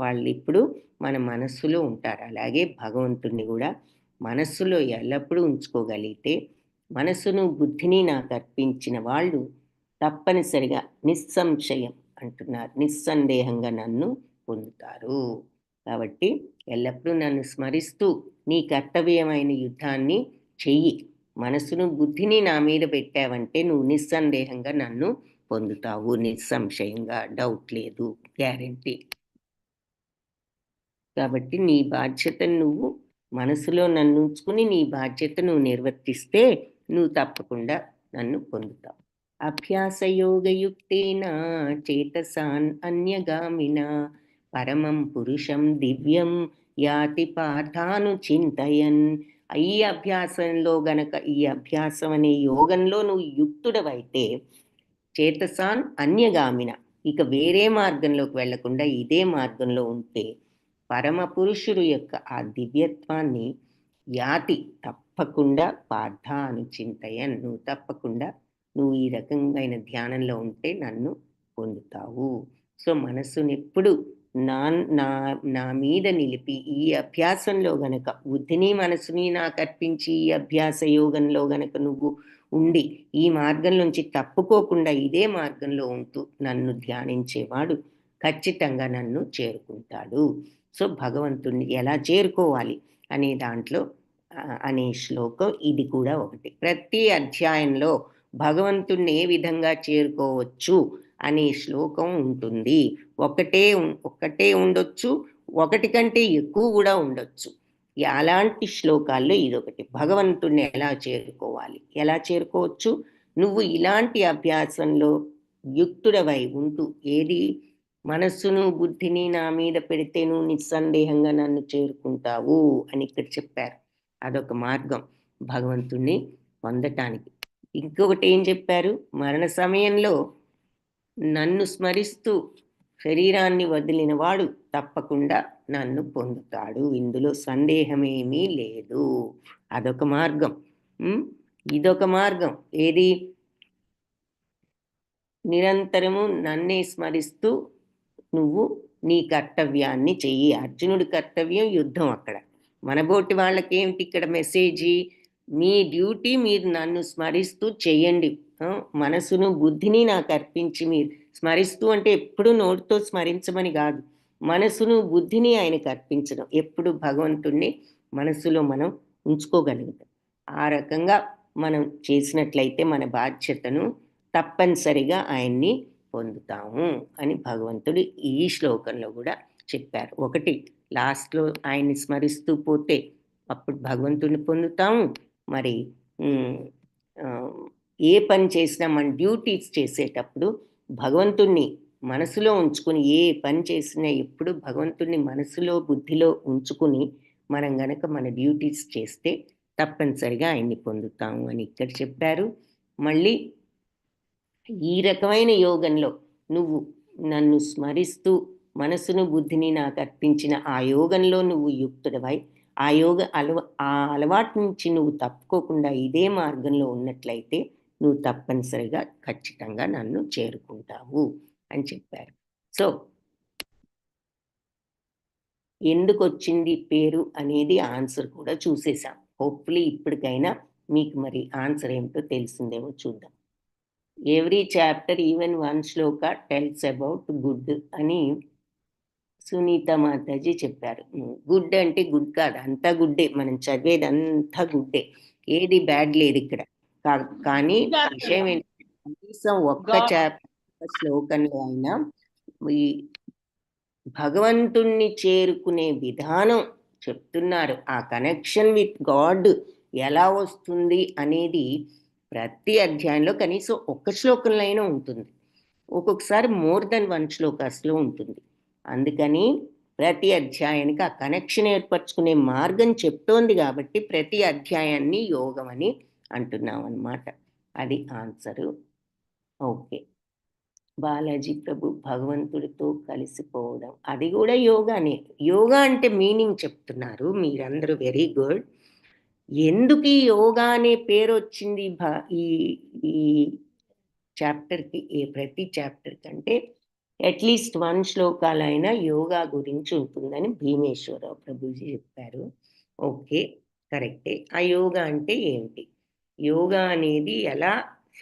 వాళ్ళు ఇప్పుడు మన మనస్సులో ఉంటారు. అలాగే భగవంతుణ్ణి కూడా మనస్సులో ఎల్లప్పుడూ ఉంచుకోగలిగితే మనసును బుద్ధిని నాకు అర్పించిన వాళ్ళు తప్పనిసరిగా నిస్సంశయం అంటున్నారు నిస్సందేహంగా నన్ను పొందుతారు. కాబట్టి ఎల్లప్పుడూ నన్ను స్మరిస్తూ నీ కర్తవ్యమైన యుద్ధాన్ని చెయ్యి. మనసును బుద్ధిని నా మీద పెట్టావంటే నువ్వు నిస్సందేహంగా నన్ను పొందుతావు. నిస్సంశయంగా డౌట్ లేదు, గ్యారంటీ. కాబట్టి నీ బాధ్యతను నువ్వు మనసులో నన్ను ఉంచుకుని నీ బాధ్యత నువ్వు నిర్వర్తిస్తే నువ్వు తప్పకుండా నన్ను పొందుతావు. అభ్యాసయోగయుక్తేన చేతసాన్ అన్యగామిన పరమం పురుషం దివ్యం యాతి పార్థాను చింతయన్. ఈ అభ్యాసంలో గనక ఈ అభ్యాసం అనే యోగంలో నువ్వు యుక్తుడవైతే చేతసాన్ అన్యగామిన ఇక వేరే మార్గంలోకి వెళ్లకుండా ఇదే మార్గంలో ఉంటే పరమ పురుషుడు యొక్క ఆ దివ్యత్వాన్ని యాతి తప్పకుండా పార్థ అని చింతయన్ నువ్వు తప్పకుండా నువ్వు ఈ రకమైన ధ్యానంలో ఉంటే నన్ను పొందుతావు. సో మనస్సుని ఎప్పుడు నా నా నా మీద నిలిపి ఈ అభ్యాసంలో గనక బుద్ధిని మనసుని నాకు అర్పించి ఈ అభ్యాస యోగంలో గనక నువ్వు ఉండి ఈ మార్గం నుంచి తప్పుకోకుండా ఇదే మార్గంలో ఉంటూ నన్ను ధ్యానించేవాడు ఖచ్చితంగా నన్ను చేరుకుంటాడు. సో భగవంతుణ్ణి ఎలా చేరుకోవాలి అనే దాంట్లో అనే శ్లోకం ఇది కూడా ఒకటి. ప్రతి అధ్యాయంలో భగవంతుణ్ణి ఏ విధంగా చేరుకోవచ్చు అనే శ్లోకం ఉంటుంది. ఒకటే ఉండొచ్చు, ఒకటి కంటే ఎక్కువ కూడా ఉండొచ్చు. అలాంటి శ్లోకాల్లో ఇదొకటి. భగవంతుణ్ణి ఎలా చేరుకోవాలి, ఎలా చేరుకోవచ్చు? నువ్వు ఇలాంటి అభ్యాసంలో యుక్తుడవై ఉంటూ ఏది మనస్సును బుద్ధిని నా మీద పెడితే నువ్వు నిస్సందేహంగా నన్ను చేరుకుంటావు అని ఇక్కడ చెప్పారు. అదొక మార్గం భగవంతుణ్ణి పొందటానికి. ఇంకొకటి ఏం చెప్పారు? మరణ సమయంలో నన్ను స్మరిస్తూ శరీరాన్ని వదిలిన వాడు తప్పకుండా నన్ను పొందుతాడు, ఇందులో సందేహమేమీ లేదు. అదొక మార్గం. ఇదొక మార్గం. ఏది? నిరంతరము నన్నే స్మరిస్తూ నువ్వు నీ కర్తవ్యాన్ని చెయ్యి. అర్జునుడి కర్తవ్యం యుద్ధం. అక్కడ మనబోటి వాళ్ళకి ఏమిటి ఇక్కడ మెసేజీ? మీ డ్యూటీ మీరు నన్ను స్మరిస్తూ చెయ్యండి. మనసును బుద్ధిని నాకు అర్పించి మీరు స్మరిస్తూ అంటే ఎప్పుడు నోటితో స్మరించమని కాదు, మనసును బుద్ధిని ఆయనకు అర్పించడం. ఎప్పుడు భగవంతుణ్ణి మనసులో మనం ఉంచుకోగలుగుతాం. ఆ రకంగా మనం చేసినట్లయితే మన బాధ్యతను తప్పనిసరిగా ఆయన్ని పొందుతాము అని భగవంతుడు ఈ శ్లోకంలో కూడా చెప్పారు. ఒకటి లాస్ట్లో ఆయన్ని స్మరిస్తూ పోతే అప్పుడు భగవంతుడిని పొందుతాము. మరి ఏ పని చేసినా మన డ్యూటీస్ చేసేటప్పుడు భగవంతుణ్ణి మనసులో ఉంచుకుని ఏ పని చేసినా ఎప్పుడు భగవంతుణ్ణి మనసులో బుద్ధిలో ఉంచుకుని మనం గనక మన డ్యూటీస్ చేస్తే తప్పనిసరిగా ఆయన్ని పొందుతాము అని ఇక్కడ చెప్పారు. మళ్ళీ ఈ రకమైన యోగంలో నువ్వు నన్ను స్మరిస్తూ మనసును బుద్ధిని నాకు అర్పించిన ఆ యోగంలో నువ్వు యుక్తుడవై ఆ అలవాటు నుంచి నువ్వు తప్పుకోకుండా ఇదే మార్గంలో ఉన్నట్లయితే నువ్వు తప్పనిసరిగా ఖచ్చితంగా నన్ను చేరుకుంటావు అని చెప్పారు. సో ఎందుకు వచ్చింది పేరు అనేది ఆన్సర్ కూడా చూసేసాం. హోప్ఫుల్లీ ఇప్పటికైనా మీకు మరి ఆన్సర్ ఏమిటో తెలిసిందేమో చూద్దాం. Every chapter even one Shloka tells about good అని సునీత మాతాజీ చెప్పారు. గుడ్ అంటే గుడ్ కాదు, అంతా గుడ్డే, మనం చదివేది అంతా గుడ్డే, ఏది బ్యాడ్ లేదు ఇక్కడ. కానీ విషయం ఏంటంటే కనీసం ఒక్క చాప్టర్ శ్లోకంలో అయినా ఈ భగవంతుణ్ణి చేరుకునే విధానం చెప్తున్నారు. ఆ కనెక్షన్ విత్ గాడ్ ఎలా వస్తుంది అనేది ప్రతి అధ్యాయంలో కనీసం ఒక్క శ్లోకంలో అయినా ఉంటుంది. ఒక్కొక్కసారి మోర్ దెన్ వన్ శ్లోకాస్లో ఉంటుంది. అందుకని ప్రతి అధ్యాయానికి ఆ కనెక్షన్ ఏర్పరచుకునే మార్గం చెప్తోంది కాబట్టి ప్రతి అధ్యాయాన్ని యోగం అని అంటున్నాం అన్నమాట. అది ఆన్సరు. ఓకే. బాలాజీ ప్రభు భగవంతుడితో కలిసిపోవడం, అది కూడా యోగానే. యోగా అంటే మీనింగ్ చెప్తున్నారు మీరందరూ, వెరీ గుడ్. ఎందుకు ఈ యోగా అనే పేరు వచ్చింది ఈ ఈ చాప్టర్కి, ప్రతి చాప్టర్ కంటే అట్లీస్ట్ వన్ శ్లోకాలైనా యోగా గురించి ఉంటుందని భీమేశ్వరరావు ప్రభుజీ చెప్పారు. ఓకే, కరెక్టే. ఆ యోగా అంటే ఏమిటి? యోగా అనేది ఎలా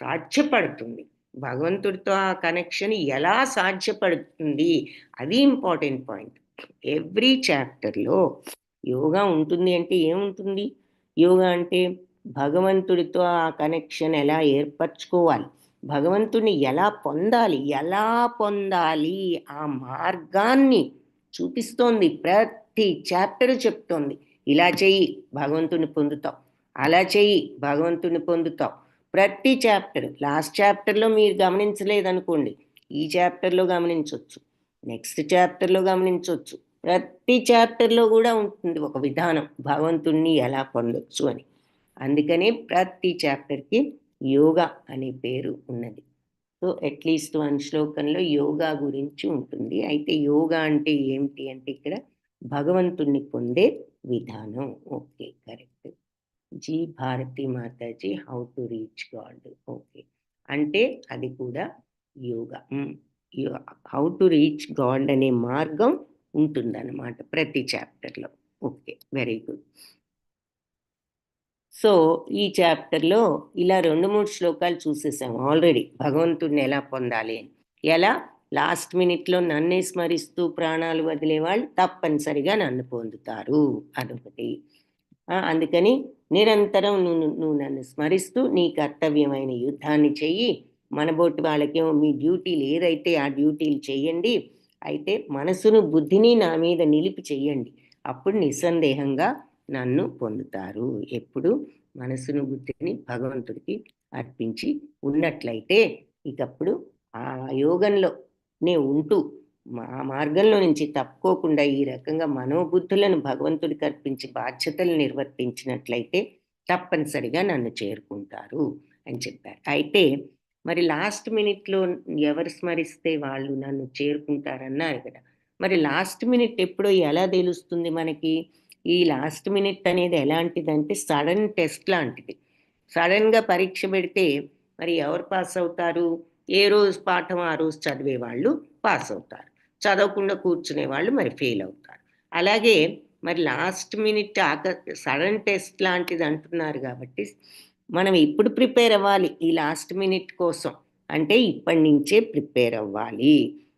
సాధ్యపడుతుంది, భగవంతుడితో ఆ కనెక్షన్ ఎలా సాధ్యపడుతుంది, అది ఇంపార్టెంట్ పాయింట్. ఎవ్రీ చాప్టర్లో యోగా ఉంటుంది అంటే ఏముంటుంది? యోగా అంటే భగవంతుడితో ఆ కనెక్షన్ ఎలా ఏర్పరచుకోవాలి, భగవంతుని ఎలా పొందాలి, ఆ మార్గాన్ని చూపిస్తోంది. ప్రతి చాప్టర్ చెప్తోంది, ఇలా చెయ్యి భగవంతుని పొందుతావు, అలా చెయ్యి భగవంతుని పొందుతావు. ప్రతి చాప్టర్, లాస్ట్ చాప్టర్లో మీరు గమనించలేదనుకోండి, ఈ చాప్టర్లో గమనించవచ్చు, నెక్స్ట్ చాప్టర్లో గమనించవచ్చు. ప్రతి చాప్టర్లో కూడా ఉంటుంది ఒక విధానం, భగవంతుణ్ణి ఎలా పొందొచ్చు అని. అందుకనే ప్రతి చాప్టర్కి యోగా అనే పేరు ఉన్నది. సో అట్లీస్ట్ వన్ శ్లోకంలో యోగా గురించి ఉంటుంది. అయితే యోగా అంటే ఏమిటి అంటే ఇక్కడ భగవంతుణ్ణి పొందే విధానం. Okay, correct. Ji Bharati Mataji, how to reach God. Okay, అంటే అది కూడా yoga. How to reach God అనే మార్గం ఉంటుందన్నమాట ప్రతి చాప్టర్లో. Okay, very good. సో ఈ చాప్టర్లో ఇలా 2-3 శ్లోకాలు చూసేసాం ఆల్రెడీ, భగవంతుడిని ఎలా పొందాలి అని. ఎలా? లాస్ట్ మినిట్లో నన్నే స్మరిస్తూ ప్రాణాలు వదిలే వాళ్ళు తప్పనిసరిగా నన్ను పొందుతారు, అదొకటి. అందుకని నిరంతరం నువ్వు నన్ను స్మరిస్తూ నీ కర్తవ్యమైన యుద్ధాన్ని చెయ్యి. మనబోటి వాళ్ళకేమో మీ డ్యూటీలు ఏదైతే ఆ డ్యూటీలు చెయ్యండి, అయితే మనసును బుద్ధిని నా మీద నిలిపి చెయ్యండి, అప్పుడు నిస్సందేహంగా నన్ను పొందుతారు. ఎప్పుడు మనసును బుద్ధిని భగవంతుడికి అర్పించి ఉన్నట్లయితే ఇకప్పుడు ఆ యోగంలోనే ఉంటూ ఆ మార్గంలో నుంచి తప్పుకోకుండా ఈ రకంగా మనోబుద్ధులను భగవంతుడికి అర్పించి బాధ్యతలు నిర్వర్తించినట్లయితే తప్పనిసరిగా నన్ను చేరుకుంటారు అని చెప్పారు. అయితే మరి లాస్ట్ మినిట్లో ఎవరు స్మరిస్తే వాళ్ళు నన్ను చేరుకుంటారన్నారు కదా. మరి లాస్ట్ మినిట్ ఎప్పుడో ఎలా తెలుస్తుంది మనకి? ఈ లాస్ట్ మినిట్ అనేది ఎలాంటిదంటే సడన్ టెస్ట్ లాంటిది. సడన్గా పరీక్ష పెడితే మరి ఎవరు పాస్ అవుతారు? ఏ రోజు పాఠం ఆ రోజు చదివే వాళ్ళు పాస్ అవుతారు, చదవకుండా కూర్చునే వాళ్ళు మరి ఫెయిల్ అవుతారు. అలాగే మరి లాస్ట్ మినిట్ సడన్ టెస్ట్ లాంటిది అంటున్నారు కాబట్టి మనం ఇప్పుడు ప్రిపేర్ అవ్వాలి ఈ లాస్ట్ మినిట్ కోసం. అంటే ఇప్పటి నుంచే ప్రిపేర్ అవ్వాలి.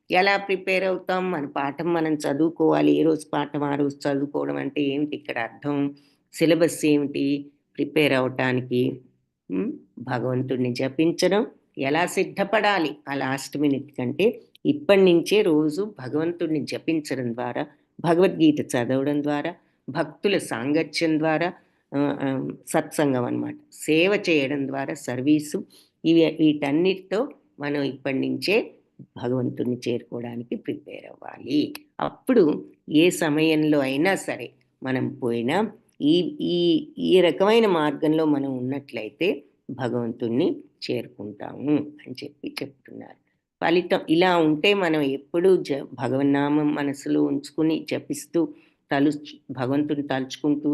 ఎలా ప్రిపేర్ అవుతాం? మన పాఠం మనం చదువుకోవాలి, ఏ రోజు పాఠం ఆ రోజు చదువుకోవడం అంటే ఏమిటి ఇక్కడ అర్థం? సిలబస్ ఏమిటి ప్రిపేర్ అవటానికి? భగవంతుడిని జపించడం. ఎలా సిద్ధపడాలి ఆ లాస్ట్ మినిట్ కంటే? ఇప్పటి నుంచే రోజు భగవంతుడిని జపించడం ద్వారా, భగవద్గీత చదవడం ద్వారా, భక్తుల సాంగత్యం ద్వారా, సత్సంగం అన్నమాట, సేవ చేయడం ద్వారా, సర్వీసు, వీటన్నిటితో మనం ఇప్పటి నుంచే భగవంతుడిని చేరుకోవడానికి ప్రిపేర్ అవ్వాలి. అప్పుడు ఏ సమయంలో అయినా సరే మనం పోయినా ఈ ఈ ఈ రకమైన మార్గంలో మనం ఉన్నట్లయితే భగవంతుణ్ణి చేరుకుంటాము అని చెప్తున్నారు. ఫలితం ఇలా ఉంటే మనం ఎప్పుడూ భగవన్నామం మనసులో ఉంచుకుని జపిస్తూ భగవంతుని తలుచుకుంటూ,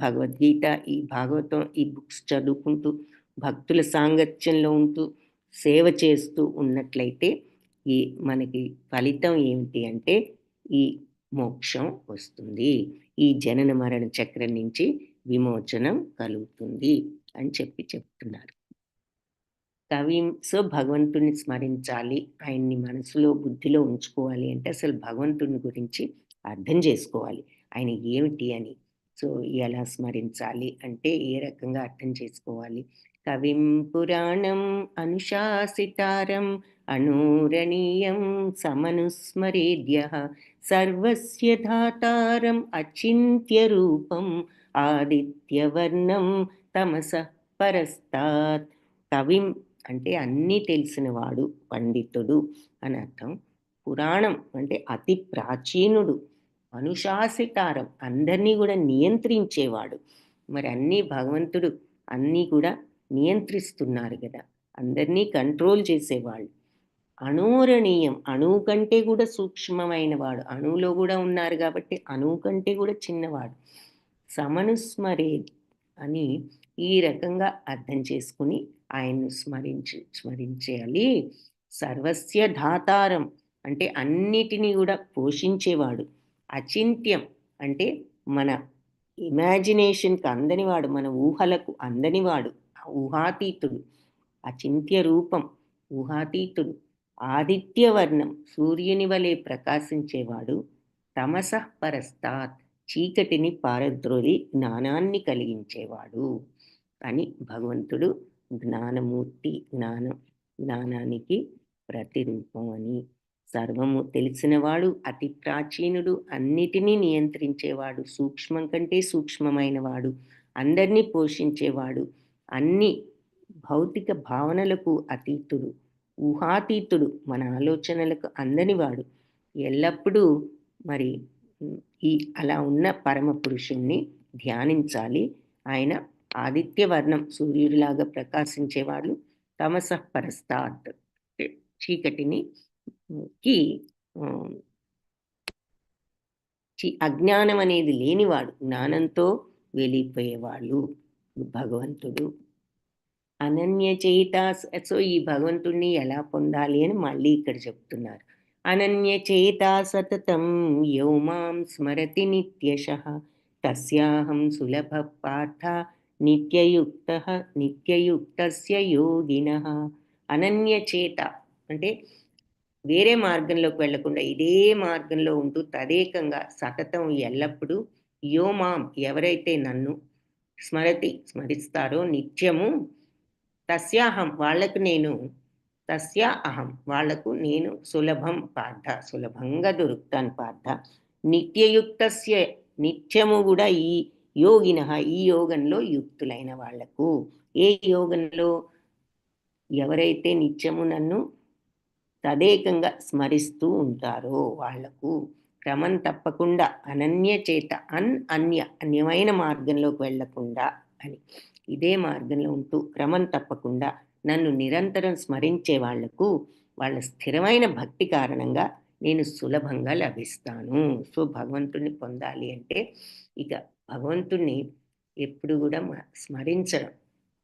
భగవద్గీత, ఈ భాగవతం, ఈ బుక్స్ చదువుకుంటూ, భక్తుల సాంగత్యంలో ఉంటూ, సేవ చేస్తూ ఉన్నట్లయితే ఈ మనకి ఫలితం ఏమిటి అంటే ఈ మోక్షం వస్తుంది, ఈ జనన మరణ చక్రం నుంచి విమోచనం కలుగుతుంది అని చెప్తున్నారు. సో భగవంతుని స్మరించాలి, ఆయన్ని మనసులో బుద్ధిలో ఉంచుకోవాలి అంటే అసలు భగవంతుని గురించి అర్థం చేసుకోవాలి, ఆయన ఏమిటి అని. సో ఎలా స్మరించాలి అంటే ఏ రకంగా అర్థం చేసుకోవాలి? కవిం పురాణం అనుశాసితారం అనూరణీయం సమనుస్మరేద్య సర్వస్య ధాతారం అచింత్య రూపం ఆదిత్యవర్ణం తమస పరస్తాత్. కవిం అంటే అన్నీ తెలిసినవాడు, పండితుడు అని అర్థం. పురాణం అంటే అతి ప్రాచీనుడు. అనుశాసితారం అందరినీ కూడా నియంత్రించేవాడు. మరి అన్నీ భగవంతుడు అన్నీ కూడా నియంత్రిస్తున్నారు కదా, అందరినీ కంట్రోల్ చేసేవాళ్ళు. అణోరణీయం, అణువు కంటే కూడా సూక్ష్మమైన వాడు, అణువులో కూడా ఉన్నారు కాబట్టి అణువు కంటే కూడా చిన్నవాడు. సమనుస్మరే అని ఈ రకంగా అర్థం చేసుకుని ఆయన్ను స్మరించేయాలి. సర్వస్య ధాతారం అంటే అన్నిటినీ కూడా పోషించేవాడు. అచింత్యం అంటే మన ఇమాజినేషన్కి అందనివాడు, మన ఊహలకు అందనివాడు, ఊహాతీతుడు. అచింత్య రూపం, ఊహాతీతుడు. ఆదిత్యవర్ణం సూర్యుని వలె ప్రకాశించేవాడు. తమసః పరస్తాత్ చీకటిని పారద్రోలి జ్ఞానాన్ని కలిగించేవాడు అని భగవంతుడు జ్ఞానమూర్తి, జ్ఞానానికి ప్రతిరూపం అని. సర్వము తెలిసినవాడు, అతి ప్రాచీనుడు, అన్నిటినీ నియంత్రించేవాడు, సూక్ష్మం కంటే సూక్ష్మమైన వాడు, అందరినీ పోషించేవాడు, అన్ని భౌతిక భావనలకు అతీతుడు, ఊహాతీతుడు, మన ఆలోచనలకు అందనివాడు. ఎల్లప్పుడూ మరి ఈ అలా ఉన్న పరమ పురుషుణ్ణి ధ్యానించాలి. ఆయన ఆదిత్యవర్ణం సూర్యుడిలాగా ప్రకాశించేవాడు. తమసః పరస్తాత్ చీకటిని కి అజ్ఞానం అనేది లేనివాడు, జ్ఞానంతో వెళ్ళిపోయేవాళ్ళు భగవంతుడు. అనన్యచేత. సో ఈ భగవంతుణ్ణి ఎలా పొందాలి అని మళ్ళీ ఇక్కడ చెప్తున్నారు. అనన్యచేత సతతం యో మాం స్మరతి నిత్యశః తస్యాహం సులభ పార్థ నిత్యయుక్తస్య యోగినః. అనన్యచేత అంటే వేరే మార్గంలోకి వెళ్లకుండా ఇదే మార్గంలో ఉంటూ తదేకంగా సతతం ఎల్లప్పుడూ యో మాం ఎవరైతే నన్ను స్మరిస్తారో నిత్యము, తస్యాహం వాళ్ళకు నేను, తస్యా అహం వాళ్లకు నేను సులభం పార్థ సులభంగా దొరుకుతాను పార్థ. నిత్యయుక్తస్య నిత్యము కూడా ఈ యోగిన ఈ యోగంలో యుక్తులైన వాళ్లకు. ఏ యోగంలో? ఎవరైతే నిత్యము నన్ను తదేకంగా స్మరిస్తూ ఉంటారో వాళ్లకు. క్రమం తప్పకుండా అనన్య చేత, అన్యమైన మార్గంలోకి వెళ్లకుండా అని ఇదే మార్గంలో ఉంటూ క్రమం తప్పకుండా నన్ను నిరంతరం స్మరించే వాళ్లకు వాళ్ళ స్థిరమైన భక్తి కారణంగా నేను సులభంగా లభిస్తాను. సో భగవంతుణ్ణి పొందాలి అంటే ఇక భగవంతుణ్ణి ఎప్పుడు కూడా స్మరించడం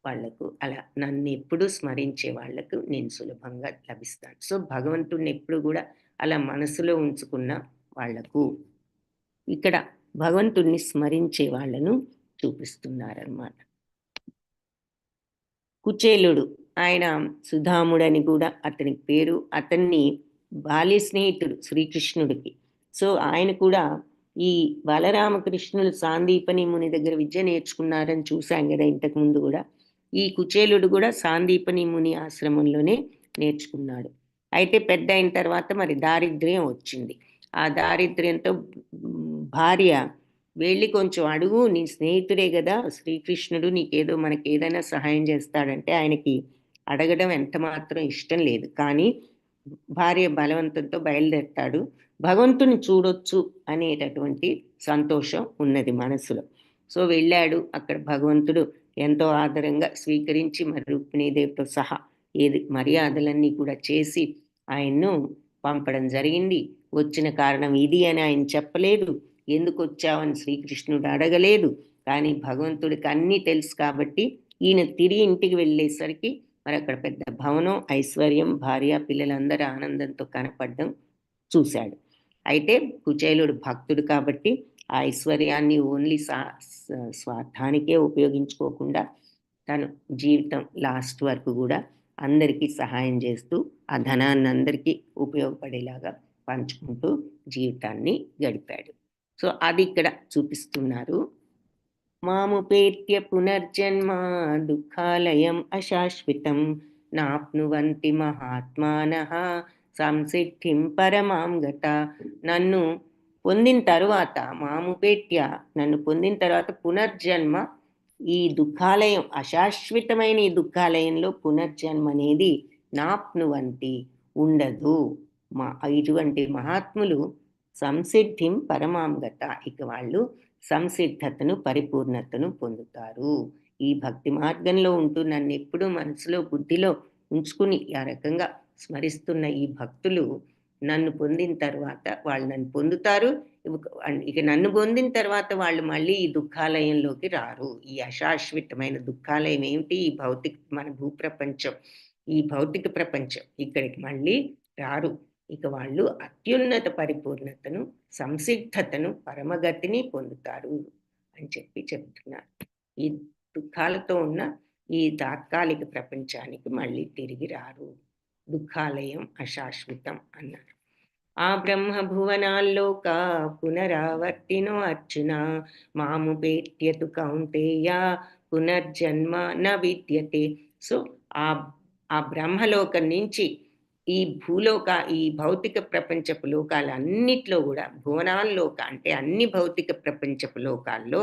వాళ్లకు, అలా నన్ను ఎప్పుడు స్మరించే వాళ్లకు నేను సులభంగా లభిస్తాను. సో భగవంతుణ్ణి ఎప్పుడు కూడా అలా మనసులో ఉంచుకున్న వాళ్లకు ఇక్కడ భగవంతుణ్ణి స్మరించే వాళ్లను చూపిస్తున్నారన్నమాట. కుచేలుడు, ఆయన సుధాముడని కూడా అతనికి పేరు. అతన్ని బాల్య స్నేహితుడు శ్రీకృష్ణుడికి. సో ఆయన కూడా ఈ బలరామకృష్ణులు సాందీపని ముని దగ్గర విద్య నేర్చుకున్నారని చూశాం కదా ఇంతకుముందు కూడా. ఈ కుచేలుడు కూడా సాందీపని ముని ఆశ్రమంలోనే నేర్చుకున్నాడు. అయితే పెద్ద అయిన తర్వాత మరి దారిద్ర్యం వచ్చింది. ఆ దారిద్ర్యంతో భార్య వెళ్ళి కొంచెం అడుగు, నీ స్నేహితుడే కదా శ్రీకృష్ణుడు, నీకేదో మనకి ఏదైనా సహాయం చేస్తాడంటే ఆయనకి అడగడం ఎంత మాత్రం ఇష్టం లేదు. కానీ భార్య బలవంతంతో బయలుదేరుతాడు. భగవంతుని చూడొచ్చు అనేటటువంటి సంతోషం ఉన్నది మనసులో. సో వెళ్ళాడు. అక్కడ భగవంతుడు ఎంతో ఆదరంగా స్వీకరించి మరి రుక్మిణీదేవితో సహా ఏది మర్యాదలన్నీ కూడా చేసి ఆయన్ను పంపడం జరిగింది. వచ్చిన కారణం ఇది అని ఆయన చెప్పలేదు, ఎందుకు వచ్చావని శ్రీకృష్ణుడు అడగలేదు. కానీ భగవంతుడికి అన్నీ తెలుసు కాబట్టి ఈయన తిరిగి ఇంటికి వెళ్ళేసరికి మరి అక్కడ పెద్ద భవనం, ఐశ్వర్యం, భార్య పిల్లలందరూ ఆనందంతో కనపడడం చూశాడు. అయితే కుచేలుడు భక్తుడు కాబట్టి ఆ ఐశ్వర్యాన్ని ఓన్లీ స్వార్థానికే ఉపయోగించుకోకుండా తను జీవితం లాస్ట్ వరకు కూడా అందరికీ సహాయం చేస్తూ ఆ ధనాన్ని అందరికీ ఉపయోగపడేలాగా పంచుకుంటూ జీవితాన్ని గడిపాడు. సో అది ఇక్కడ చూపిస్తున్నారు. మాముపేత్య పునర్జన్మ దుఃఖాలయం అశాశ్వతం నాప్నువంతి మహాత్మానః సంసిద్ధిం పరమాం గత. నన్ను పొందిన తరువాత మాముపేట్య, నన్ను పొందిన తర్వాత పునర్జన్మ, ఈ దుఃఖాలయం అశాశ్వతమైన ఈ దుఃఖాలయంలో పునర్జన్మ అనేది నాప్నువంతి ఉండదు. ఇటువంటి మహాత్ములు సంసిద్ధిం పరమాం గత, ఇక వాళ్ళు సంసిద్ధతను పరిపూర్ణతను పొందుతారు. ఈ భక్తి మార్గంలో ఉంటూ నన్ను ఎప్పుడూ మనసులో బుద్ధిలో ఉంచుకుని ఆ రకంగా స్మరిస్తున్న ఈ భక్తులు నన్ను పొందిన తర్వాత వాళ్ళు నన్ను పొందుతారు. ఇక నన్ను పొందిన తర్వాత వాళ్ళు మళ్ళీ ఈ దుఃఖాలయంలోకి రారు. ఈ అశాశ్వతమైన దుఃఖాలయం ఏమిటి? ఈ భౌతిక మన భూప్రపంచం, ఈ భౌతిక ప్రపంచం, ఇక్కడికి మళ్ళీ రారు. ఇక వాళ్ళు అత్యున్నత పరిపూర్ణతను, సంసిద్ధతను, పరమగతిని పొందుతారు అని చెప్తున్నారు. ఈ దుఃఖాలతో ఉన్న ఈ తాత్కాలిక ప్రపంచానికి మళ్ళీ తిరిగి రారు. దుఃఖాలయం అశాశ్వతం అన్నారు. ఆ బ్రహ్మభువనాల్లోక పునరావర్తినో అర్జున మాముపేత్యతు కౌంతేయ పునర్జన్మ న విద్యతే. సో ఆ బ్రహ్మలోకం నుంచి ఈ ఈ భౌతిక ప్రపంచపు లోకాలన్నిట్లో కూడా, భువనాల్లోక అంటే అన్ని భౌతిక ప్రపంచపు లోకాల్లో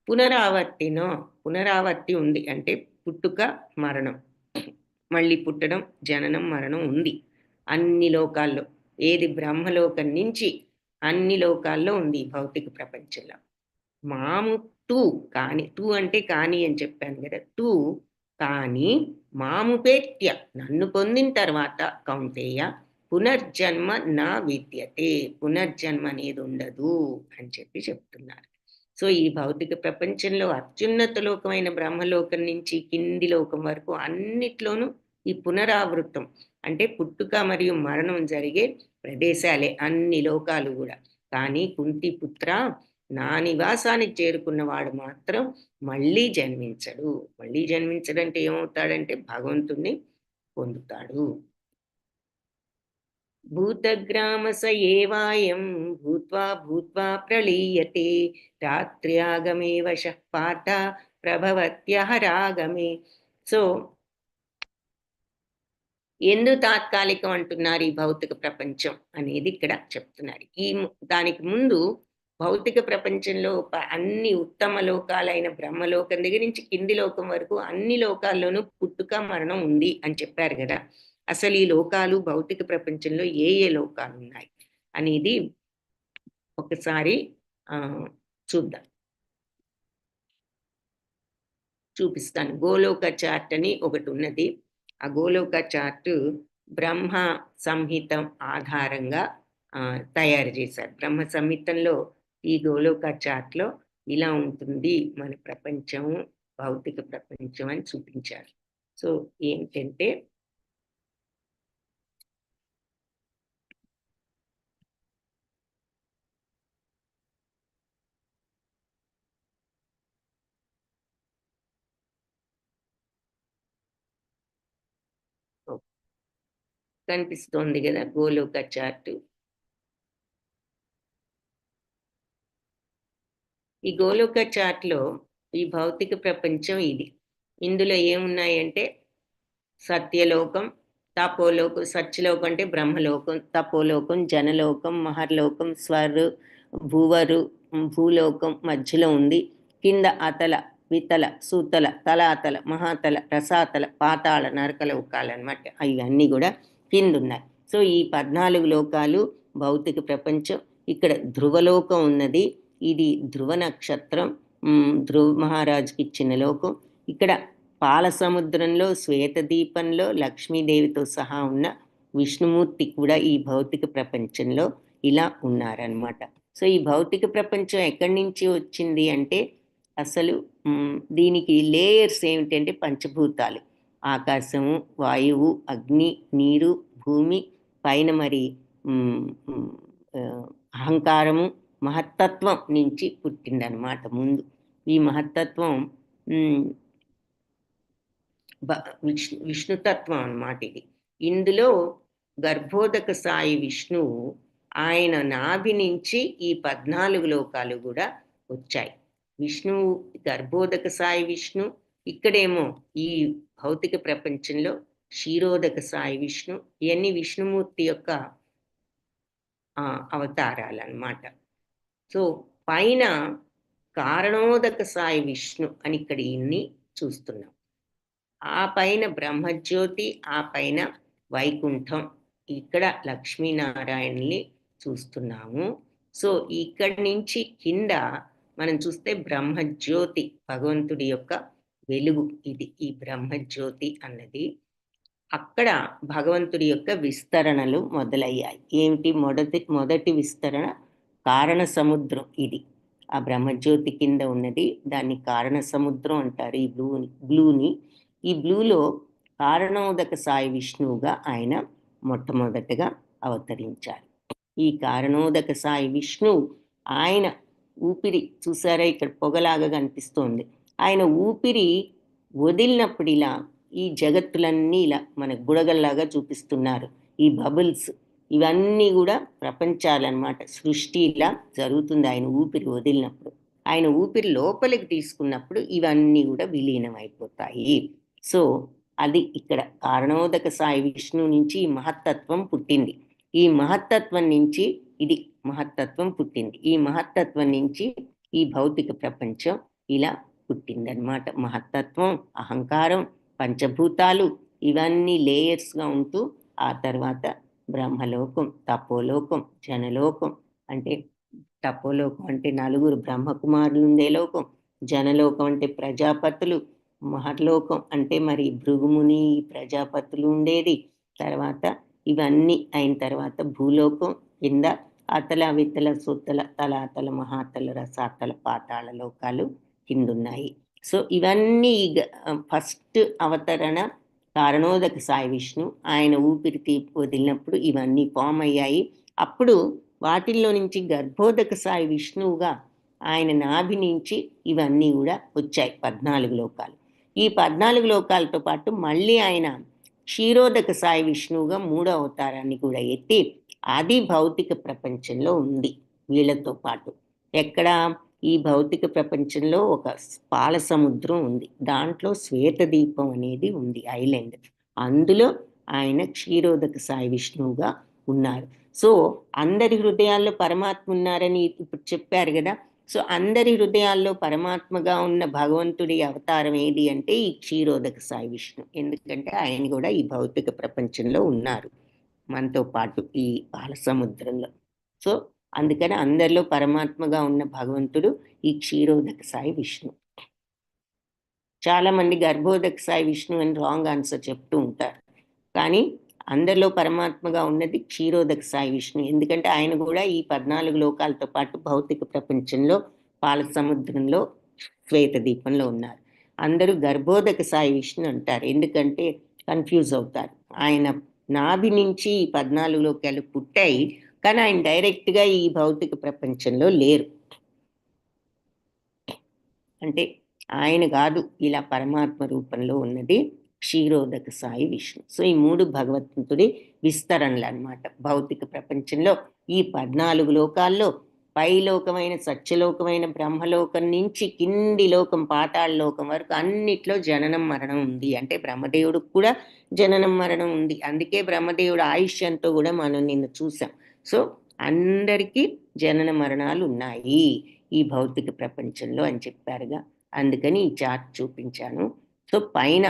పునరావర్తి ఉంది అంటే పుట్టుక మరణం, మళ్ళీ పుట్టడం, జననం మరణం ఉంది అన్ని లోకాల్లో. ఏది బ్రహ్మలోకం నుంచి అన్ని లోకాల్లో ఉంది భౌతిక ప్రపంచంలో. మాము టూ అంటే కాని అని చెప్పాను కదా, కానీ మాముపేత్య, నన్ను పొందిన తర్వాత కౌంతేయ పునర్జన్మ నా విద్యతే, పునర్జన్మ అనేది ఉండదు అని చెప్తున్నారు. సో ఈ భౌతిక ప్రపంచంలో అత్యున్నత లోకమైన బ్రహ్మలోకం నుంచి కింది లోకం వరకు అన్నిట్లోనూ ఈ పునరావృతం అంటే పుట్టుక మరియు మరణం జరిగే ప్రదేశాలే అన్ని లోకాలు కూడా. కానీ కుంతి పుత్ర, నా నివాసానికి చేరుకున్నవాడు మాత్రం మళ్ళీ జన్మించడు. మళ్ళీ జన్మించడంటే ఏమవుతాడంటే భగవంతుణ్ణి పొందుతాడు. భూతగ్రామస ఏవాయం భూత్వా భూత్వా ప్రళీయతే రాత్ర్యాగమే వశః పార్థ ప్రభవత్యహరాగమే. సో ఎందు తాత్కాలికం అంటున్నారు ఈ భౌతిక ప్రపంచం అనేది ఇక్కడ చెప్తున్నారు. దానికి ముందు భౌతిక ప్రపంచంలో అన్ని ఉత్తమ లోకాలైన బ్రహ్మలోకం దగ్గర నుంచి కింది లోకం వరకు అన్ని లోకాల్లోనూ పుట్టుక మరణం ఉంది అని చెప్పారు కదా. అసలు ఈ లోకాలు భౌతిక ప్రపంచంలో ఏ లోకాలు ఉన్నాయి అనేది ఒకసారి చూద్దాం, చూపిస్తాను. గోలోక చార్ట్ అని ఒకటి ఉన్నది. ఆ గోలోక చార్ట్ బ్రహ్మ సంహితం ఆధారంగా తయారు చేశారు. బ్రహ్మ సంహితంలో ఈ గోలోక చార్ట్లో ఇలా ఉంటుంది మన ప్రపంచం, భౌతిక ప్రపంచం అని చూపించారు. సో ఏంటంటే కనిపిస్తోంది కదా గోలోక చార్ట్. ఈ గోలోక చార్ట్లో ఈ భౌతిక ప్రపంచం ఇది. ఇందులో ఏమున్నాయంటే సత్యలోకం, తపోలోకం. సత్యలోకం అంటే బ్రహ్మలోకం, తపోలోకం జనలోకం, మహర్లోకం, స్వరు, భూవరు, భూలోకం మధ్యలో ఉంది. కింద అతల, వితల, సూతల, తలాతల, మహాతల, రసాతల, పాతాళ, నరక లోకాలు అనమాట. ఇవన్నీ కూడా కింద ఉన్నాయి. సో ఈ 14 లోకాలు భౌతిక ప్రపంచం. ఇక్కడ ధ్రువలోకం ఉన్నది. ఇది ధ్రువ నక్షత్రం, ధ్రువ మహారాజుకి ఇచ్చిన లోకం. ఇక్కడ పాల సముద్రంలో శ్వేతదీపంలో లక్ష్మీదేవితో సహా ఉన్న విష్ణుమూర్తి కూడా ఈ భౌతిక ప్రపంచంలో ఇలా ఉన్నారనమాట. సో ఈ భౌతిక ప్రపంచం ఎక్కడి నుంచి వచ్చింది అంటే అసలు దీనికి లేయర్స్ ఏమిటంటే పంచభూతాలు, ఆకాశము, వాయువు, అగ్ని, నీరు, భూమి, పైన మరి అహంకారము, మహత్తత్వం నుంచి పుట్టిందనమాట ముందు. ఈ మహత్తత్వం విష్ణుతత్వం అన్నమాట ఇది. ఇందులో గర్భోదక సాయి విష్ణువు ఆయన నాభి నుంచి ఈ 14 లోకాలు కూడా వచ్చాయి. విష్ణువు గర్భోదక సాయి విష్ణు, ఇక్కడేమో ఈ భౌతిక ప్రపంచంలో క్షీరోదక సాయి విష్ణు, ఇవన్నీ విష్ణుమూర్తి యొక్క అవతారాలు అన్నమాట. సో పైన కారణోదక సాయి విష్ణు అని ఇక్కడ ఇన్ని చూస్తున్నాం. ఆ పైన బ్రహ్మజ్యోతి, ఆ పైన వైకుంఠం, ఇక్కడ లక్ష్మీనారాయణని చూస్తున్నాము. సో ఇక్కడి నుంచి కింద మనం చూస్తే బ్రహ్మజ్యోతి, భగవంతుడి యొక్క వెలుగు ఇది, ఈ బ్రహ్మజ్యోతి అన్నది. అక్కడ భగవంతుడి యొక్క విస్తరణలు మొదలయ్యాయి. ఏమిటి? మొదటి విస్తరణ కారణ సముద్రం. ఇది ఆ బ్రహ్మజ్యోతి కింద ఉన్నది, దాన్ని కారణ సముద్రం అంటారు. ఈ బ్లూని ఈ బ్లూలో కారణోదక సాయి విష్ణువుగా ఆయన మొట్టమొదటగా అవతరించారు. ఈ కారణోదక సాయి విష్ణువు ఆయన ఊపిరి చూసారా, ఇక్కడ పొగలాగా కనిపిస్తోంది. ఆయన ఊపిరి వదిలినప్పుడు ఇలా ఈ జగత్తులన్నీ ఇలా మన గుడగల్లాగా చూపిస్తున్నారు. ఈ బబుల్స్ ఇవన్నీ కూడా ప్రపంచాలన్నమాట. సృష్టి ఇలా జరుగుతుంది ఆయన ఊపిరి వదిలినప్పుడు. ఆయన ఊపిరి లోపలికి తీసుకున్నప్పుడు ఇవన్నీ కూడా విలీనం అయిపోతాయి. సో అది ఇక్కడ కారణోదక సాయి విష్ణు నుంచి ఈ మహత్తత్వం పుట్టింది. ఈ మహత్తత్వం నుంచి ఇది మహత్తత్వం పుట్టింది. ఈ మహత్తత్వం నుంచి ఈ భౌతిక ప్రపంచం ఇలా పుట్టిందనమాట. మహత్తత్వం, అహంకారం, పంచభూతాలు ఇవన్నీ లేయర్స్గా ఉంటూ ఆ తర్వాత బ్రహ్మలోకం, తపోలోకం, జనలోకం, అంటే తపోలోకం అంటే 4 బ్రహ్మకుమారులు ఉండే లోకం, జనలోకం అంటే ప్రజాపతులు, మహర్లోకం అంటే మరి భృగుముని ప్రజాపతులు ఉండేది. తర్వాత ఇవన్నీ అయిన తర్వాత భూలోకం కింద అతల వితల సుతల తలాతల మహాతల రసాతల పాతాళ లోకాలు కిందున్నాయి. సో ఇవన్నీ ఫస్ట్ అవతరణ కారణోదక సాయి విష్ణు. ఆయన ఊపిరి వదిలినప్పుడు ఇవన్నీ ఫామ్ అయ్యాయి. అప్పుడు వాటిల్లో నుంచి గర్భోదక సాయి విష్ణువుగా ఆయన నాభి నుంచి ఇవన్నీ కూడా వచ్చాయి 14 లోకాలు. ఈ 14 లోకాలతో పాటు మళ్ళీ ఆయన క్షీరోదక సాయి విష్ణువుగా 3వ అవతారాన్ని కూడా ఎత్తి అది భౌతిక ప్రపంచంలో ఉంది వీళ్ళతో పాటు. ఎక్కడ? ఈ భౌతిక ప్రపంచంలో ఒక పాల సముద్రం ఉంది, దాంట్లో శ్వేతదీపం అనేది ఉంది ఐలాండ్. అందులో ఆయన క్షీరోదక సాయి విష్ణువుగా ఉన్నారు. సో అందరి హృదయాల్లో పరమాత్మ ఉన్నారని ఇప్పుడు చెప్పారు కదా. సో అందరి హృదయాల్లో పరమాత్మగా ఉన్న భగవంతుడి అవతారం ఏది అంటే ఈ క్షీరోదక సాయి విష్ణు. ఎందుకంటే ఆయన కూడా ఈ భౌతిక ప్రపంచంలో ఉన్నారు మనతో పాటు ఈ పాల సముద్రంలో. సో అందుకని అందరిలో పరమాత్మగా ఉన్న భగవంతుడు ఈ క్షీరోదక సాయి విష్ణు. చాలా మంది గర్భోదక సాయి విష్ణు అని రాంగ్ ఆన్సర్ చెప్తూ ఉంటారు. కానీ అందరిలో పరమాత్మగా ఉన్నది క్షీరోదక సాయి విష్ణు. ఎందుకంటే ఆయన కూడా ఈ 14 లోకాలతో పాటు భౌతిక ప్రపంచంలో పాల సముద్రంలో శ్వేత దీపంలో ఉన్నారు. అందరూ గర్భోదక సాయి విష్ణు అంటారు, ఎందుకంటే కన్ఫ్యూజ్ అవుతారు. ఆయన నాభి నుంచి ఈ 14 లోకాలు పుట్టాయి, కానీ ఆయన డైరెక్ట్గా ఈ భౌతిక ప్రపంచంలో లేరు. అంటే ఆయన కాదు, ఇలా పరమాత్మ రూపంలో ఉన్నది క్షీరోదక సాయి విష్ణు. సో ఈ 3 భగవంతుడి విస్తరణలు అన్నమాట. భౌతిక ప్రపంచంలో ఈ 14 లోకాల్లో పైలోకమైన సత్యలోకమైన బ్రహ్మలోకం నుంచి కింది లోకం పాతాళ లోకం వరకు అన్నిట్లో జననం మరణం ఉంది. అంటే బ్రహ్మదేవుడికి కూడా జననం మరణం ఉంది. అందుకే బ్రహ్మదేవుడు ఆయుష్యంతో కూడా మనం నిన్న చూసాం. సో అందరికీ జనన మరణాలు ఉన్నాయి ఈ భౌతిక ప్రపంచంలో అని చెప్పారుగా, అందుకని ఈ చార్ట్ చూపించాను. సో పైన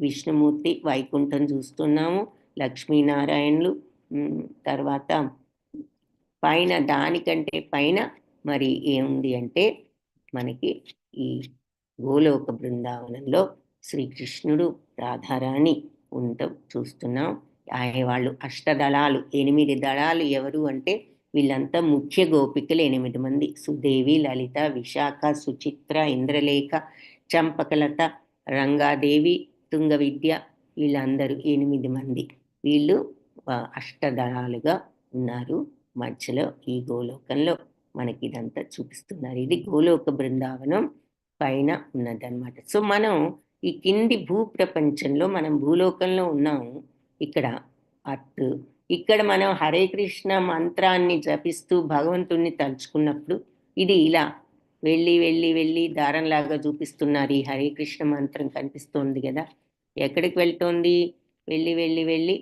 విష్ణుమూర్తి వైకుంఠం చూస్తున్నాము, లక్ష్మీనారాయణులు, తర్వాత పైన దానికంటే పైన మరి ఏముంది అంటే మనకి ఈ గోలోక బృందావనంలో శ్రీకృష్ణుడు, రాధారాణి ఉండటం చూస్తున్నాం. వాళ్ళు అష్టదళాలు, 8 దళాలు ఎవరు అంటే వీళ్ళంతా ముఖ్య గోపికలు 8 మంది. సుదేవి, లలిత, విశాఖ, సుచిత్ర, ఇంద్రలేఖ, చంపకలత, రంగాదేవి, తుంగవిద్య, వీళ్ళందరూ 8 మంది. వీళ్ళు అష్టదళాలుగా ఉన్నారు మధ్యలో ఈ గోలోకంలో. మనకి ఇదంతా చూపిస్తున్నారు. ఇది గోలోక బృందావనం పైన ఉన్నదన్నమాట. సో మనం ఈ కింది భూ ప్రపంచంలో మనం భూలోకంలో ఉన్నాము. ఇక్కడ అర్త్. ఇక్కడ మనం హరే కృష్ణ మంత్రాన్ని జపిస్తూ భగవంతుణ్ణి తలుచుకున్నప్పుడు ఇది ఇలా వెళ్ళి వెళ్ళి వెళ్ళి దారంలాగా చూపిస్తున్నారు. ఈ హరే కృష్ణ మంత్రం కనిపిస్తోంది కదా, ఎక్కడికి వెళ్తోంది? వెళ్ళి వెళ్ళి వెళ్ళి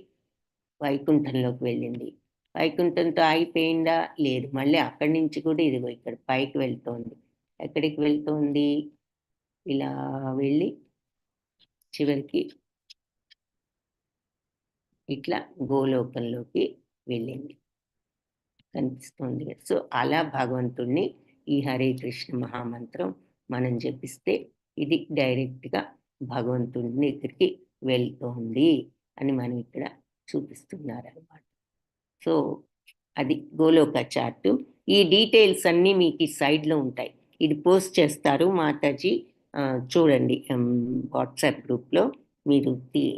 వైకుంఠంలోకి వెళ్ళింది. వైకుంఠంతో ఆగిపోయిందా? లేదు. మళ్ళీ అక్కడి నుంచి కూడా ఇదిగో ఇక్కడ పైకి వెళ్తోంది. ఎక్కడికి వెళ్తోంది? ఇలా వెళ్ళి చివరికి ఇట్లా గోలోకంలోకి వెళ్ళింది. కనిపిస్తోంది కదా. సో అలా భగవంతుణ్ణి ఈ హరే కృష్ణ మహామంత్రం మనం జపిస్తే ఇది డైరెక్ట్గా భగవంతుని దగ్గరికి వెళ్తోంది అని మనం ఇక్కడ చూపిస్తున్నారు అనమాట. సో అది గోలోక చార్టు. ఈ డీటెయిల్స్ అన్నీ మీకు ఈ సైడ్లో ఉంటాయి. ఇది పోస్ట్ చేస్తారు మాతాజీ, చూడండి వాట్సాప్ గ్రూప్లో. మీరు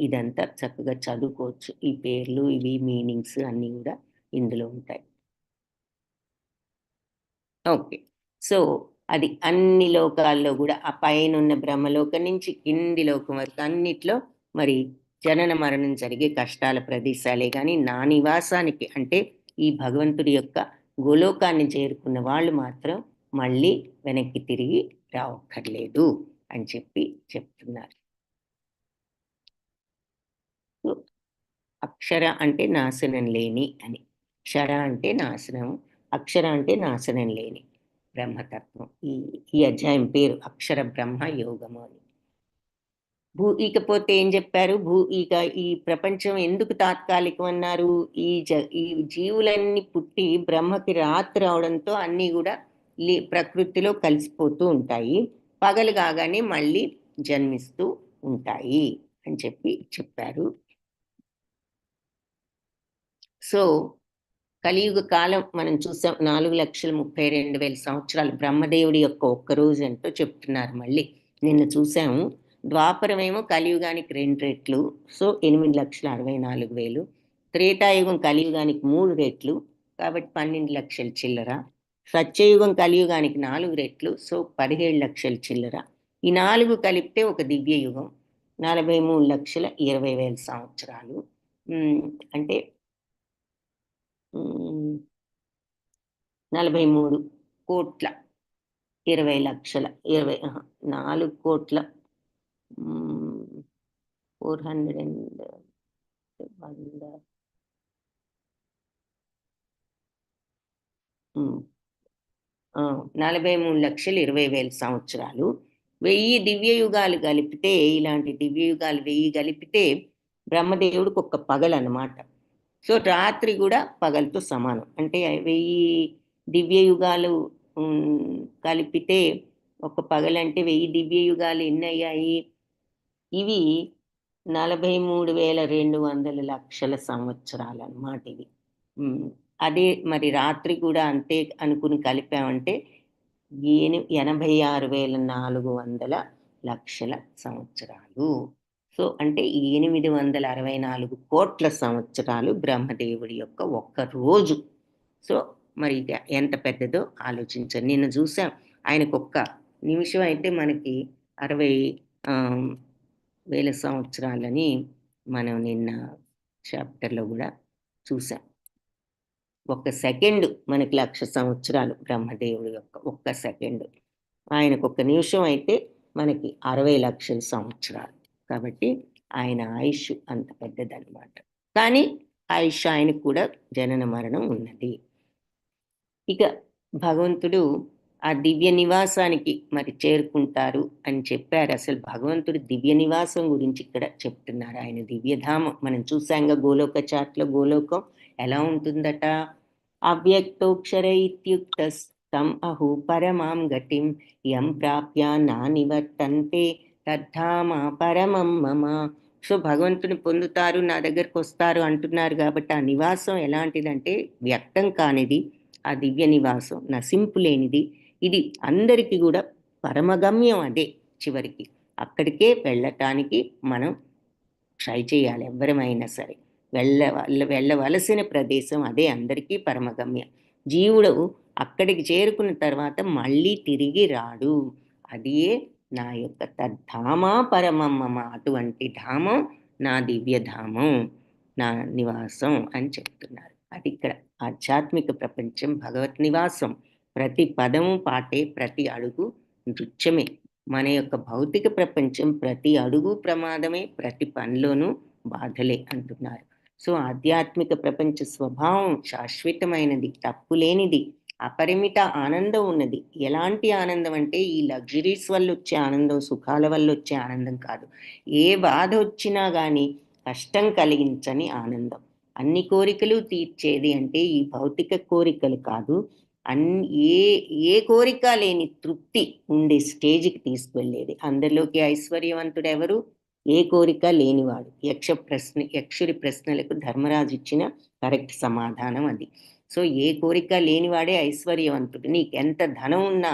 ఇదంతా చక్కగా చదువుకోవచ్చు. ఈ పేర్లు ఇవి మీనింగ్స్ అన్నీ కూడా ఇందులో ఉంటాయి. ఓకే. సో అది అన్ని లోకాల్లో కూడా ఆ పైన ఉన్న బ్రహ్మలోకం నుంచి కింది లోకం వరకు అన్నిట్లో మరి జనన మరణం జరిగే కష్టాల ప్రదేశాలే. కానీ నా నివాసానికి అంటే ఈ భగవంతుడి యొక్క గోలోకాన్ని చేరుకున్న వాళ్ళు మాత్రం మళ్ళీ వెనక్కి తిరిగి రావక్కర్లేదు అని చెప్పి చెప్తున్నారు. అక్షర అంటే నాశనం లేని అని. క్షర అంటే నాశనం, అక్షర అంటే నాశనం లేని బ్రహ్మతత్వం. ఈ ఈ అధ్యాయం పేరు అక్షర బ్రహ్మ యోగము అని. ఇకపోతే ఏం చెప్పారు? ఇక ఈ ప్రపంచం ఎందుకు తాత్కాలికం అన్నారు? ఈ జీవులన్నీ పుట్టి బ్రహ్మకి రాత్రి అవడంతో అన్నీ కూడా ప్రకృతిలో కలిసిపోతూ ఉంటాయి. పగలు కాగానే మళ్ళీ జన్మిస్తూ ఉంటాయి అని చెప్పి చెప్పారు. సో కలియుగ కాలం మనం చూసాం 4,32,000 సంవత్సరాలు. బ్రహ్మదేవుడి యొక్క ఒక్కరోజు ఎంతో చెప్తున్నారు. మళ్ళీ నిన్న చూసాము. ద్వాపరమేమో కలియుగానికి 2 రెట్లు, సో 8,64,000. త్రేతాయుగం కలియుగానికి 3 రెట్లు, కాబట్టి 12 లక్షల చిల్లర. సత్యయుగం కలియుగానికి 4 రెట్లు, సో 17 లక్షల చిల్లర. ఈ 4 కలిపితే ఒక దివ్యయుగం 43,20,000 సంవత్సరాలు. అంటే 43,20,00,000 43,20,000 సంవత్సరాలు. 1000 దివ్య యుగాలు కలిపితే, ఇలాంటి దివ్య యుగాలు 1000 కలిపితే బ్రహ్మదేవుడికి ఒక పగలన్నమాట. సో రాత్రి కూడా పగలతో సమానం. అంటే 1000 దివ్య యుగాలు కలిపితే ఒక పగలంటే 1000 దివ్య యుగాలు ఎన్ని అయ్యాయి? ఇవి 43,200 లక్షల సంవత్సరాలు అన్నమాట ఇవి. అదే మరి రాత్రి కూడా అంతే అనుకుని కలిపామంటే 86,400 లక్షల సంవత్సరాలు. సో అంటే 864 కోట్ల సంవత్సరాలు బ్రహ్మదేవుడి యొక్క ఒక్క రోజు. సో మరి ఎంత పెద్దదో ఆలోచించండి. నిన్న చూసాం ఆయనకు ఒక్క నిమిషం అయితే మనకి 60,000 సంవత్సరాలని మనం నిన్న చాప్టర్లో కూడా చూసాం. ఒక్క సెకండ్ మనకి 1,00,000 సంవత్సరాలు బ్రహ్మదేవుడి యొక్క ఒక్క సెకండ్. ఆయనకు ఒక్క నిమిషం అయితే మనకి 60 లక్షల సంవత్సరాలు. కాబట్టి ఆయన ఆయుష్ అంత పెద్దదన్నమాట. కానీ ఆయుష్ ఆయనకు కూడా జనన మరణం ఉన్నది. ఇక భగవంతుడు ఆ దివ్య నివాసానికి మరి చేరుకుంటారు అని చెప్పారు. అసలు భగవంతుడు దివ్య నివాసం గురించి ఇక్కడ చెప్తున్నారు. ఆయన దివ్యధామం మనం చూసాంగా గోలోక చాట్లో. గోలోకం ఎలా ఉంటుందట? అవ్యక్తోక్షర ఇత్యుక్తం అహు పరమాం గతిం యం ప్రాప్య నా నివర్తంతే తద్ధామ పరమం మమ. సో భగవంతుని పొందుతారు, నా దగ్గరకు వస్తారు అంటున్నారు. కాబట్టి ఆ నివాసం ఎలాంటిదంటే వ్యక్తం కానిది. ఆ దివ్య నివాసం నశింపులేనిది. ఇది అందరికీ కూడా పరమగమ్యం అదే. చివరికి అక్కడికే వెళ్ళటానికి మనం ట్రై చేయాలి. ఎవరమైనా సరే వెళ్ళవలసిన ప్రదేశం అదే, అందరికీ పరమగమ్యం. జీవుడు అక్కడికి చేరుకున్న తర్వాత మళ్ళీ తిరిగి రాడు. అదే నా యొక్క తద్ధామ పరమం మమ, అటువంటి ధామం నా దివ్యధామం, నా నివాసం అని చెప్తున్నారు. అది ఇక్కడ ఆధ్యాత్మిక ప్రపంచం భగవత్ నివాసం. ప్రతి పదము పాటే, ప్రతి అడుగు నృత్యమే. మన యొక్క భౌతిక ప్రపంచం ప్రతి అడుగు ప్రమాదమే, ప్రతి పనిలోనూ బాధలే అంటున్నారు. సో ఆధ్యాత్మిక ప్రపంచ స్వభావం శాశ్వతమైనది, తప్పులేనిది, అపరిమిత ఆనందం ఉన్నది. ఎలాంటి ఆనందం అంటే ఈ లగ్జరీస్ వల్ల వచ్చే ఆనందం, సుఖాల వల్ల వచ్చే ఆనందం కాదు. ఏ బాధ వచ్చినా కానీ కష్టం కలిగించని ఆనందం. అన్ని కోరికలు తీర్చేది అంటే ఈ భౌతిక కోరికలు కాదు, ఏ ఏ కోరిక లేని తృప్తి ఉండే స్టేజ్కి తీసుకువెళ్ళేది. అందరిలోకి ఐశ్వర్యవంతుడు ఎవరు? ఏ కోరిక లేనివాడు. యక్షుడి ప్రశ్నలకు ధర్మరాజు ఇచ్చిన కరెక్ట్ సమాధానం అది. సో ఏ కోరిక లేనివాడే ఐశ్వర్యవంతుడు. నీకు ఎంత ధనం ఉన్నా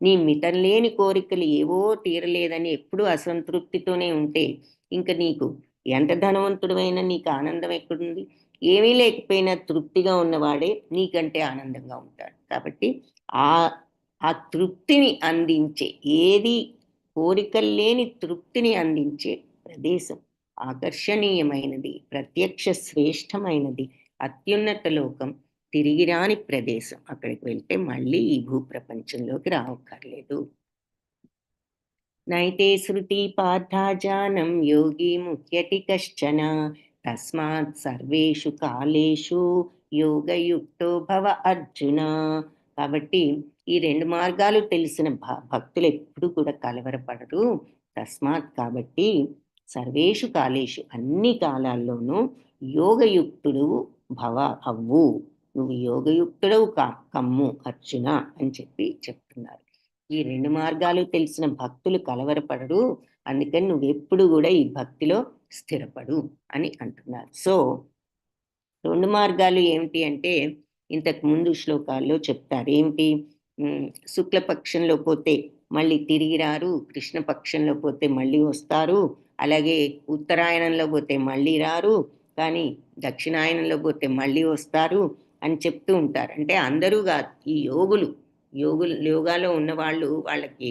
నీ మితంలేని కోరికలు ఏవో తీరలేదని ఎప్పుడూ అసంతృప్తితోనే ఉంటే ఇంకా నీకు ఎంత ధనవంతుడైనా నీకు ఆనందం ఎక్కడుంది? ఏమీ లేకపోయినా తృప్తిగా ఉన్నవాడే నీకంటే ఆనందంగా ఉంటాడు. కాబట్టి ఆ ఆ తృప్తిని అందించే, ఏది కోరికలు లేని తృప్తిని అందించే ప్రదేశం ఆకర్షణీయమైనది, ప్రత్యక్ష శ్రేష్టమైనది, అత్యున్నత లోకం, తిరిగి రాని ప్రదేశం. అక్కడికి వెళ్తే మళ్ళీ ఈ భూప్రపంచంలోకి రావక్కర్లేదు. నైతే శృతి పార్థాజానం యోగి ముఖ్యతి కశ్చన, తస్మాత్ సర్వేషు కాలేషు యోగయుక్తో భవ అర్జున. కాబట్టి ఈ రెండు మార్గాలు తెలిసిన భక్తులు ఎప్పుడు కూడా కలవరపడరు. తస్మాత్ కాబట్టి సర్వేషు కాలేషు అన్ని కాలాల్లోనూ యోగయుక్తుడు భవ అవ్వు, నువ్వు యోగయుక్తుడవు కమ్ము అర్జున అని చెప్తున్నారు. ఈ రెండు మార్గాలు తెలిసిన భక్తులు కలవరపడరు, అందుకని నువ్వెప్పుడు కూడా ఈ భక్తిలో స్థిరపడు అని అంటున్నారు. సో రెండు మార్గాలు ఏమిటి అంటే ఇంతకు ముందు శ్లోకాల్లో చెప్తారు. ఏంటి? శుక్లపక్షంలో పోతే మళ్ళీ తిరిగి రారు, కృష్ణపక్షంలో పోతే మళ్ళీ వస్తారు, అలాగే ఉత్తరాయణంలో పోతే మళ్ళీ రారు, కానీ దక్షిణాయనంలో పోతే మళ్ళీ వస్తారు అని చెప్తూ ఉంటారు. అంటే అందరూ కాదు, ఈ యోగాలో ఉన్నవాళ్ళు, వాళ్ళకి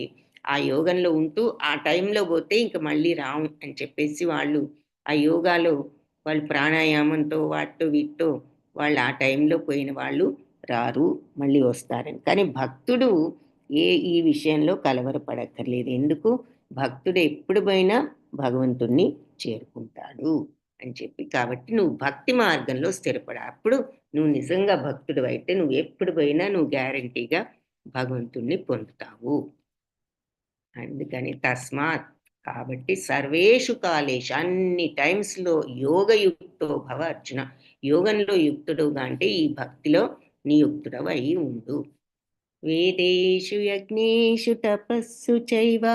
ఆ యోగంలో ఉంటూ ఆ టైంలో పోతే ఇంక మళ్ళీ రాము అని చెప్పేసి వాళ్ళు ఆ యోగాలో వాళ్ళు ప్రాణాయామంతో వాటితో వీటితో వాళ్ళు ఆ టైంలో పోయిన వాళ్ళు రారు, మళ్ళీ వస్తారని. కానీ భక్తుడు ఈ విషయంలో కలవరపడక్కర్లేదు. ఎందుకు? భక్తుడు ఎప్పుడు పోయినా భగవంతుణ్ణి చేరుకుంటాడు అని చెప్పి. కాబట్టి నువ్వు భక్తి మార్గంలో స్థిరపడ, అప్పుడు నువ్వు నిజంగా భక్తుడు అయితే నువ్వు ఎప్పుడు పోయినా నువ్వు గ్యారంటీగా భగవంతుణ్ణి పొందుతావు. అందుకని తస్మాత్, కాబట్టి సర్వేషు కాలేషు అన్ని టైమ్స్లో యోగయుక్తో భవ అర్జున. యోగంలో యుక్తుడుగా అంటే ఈ భక్తిలో నియుక్తుడవు అయి ఉండు. వేదేషు యజ్ఞేషు తపస్సు చైవ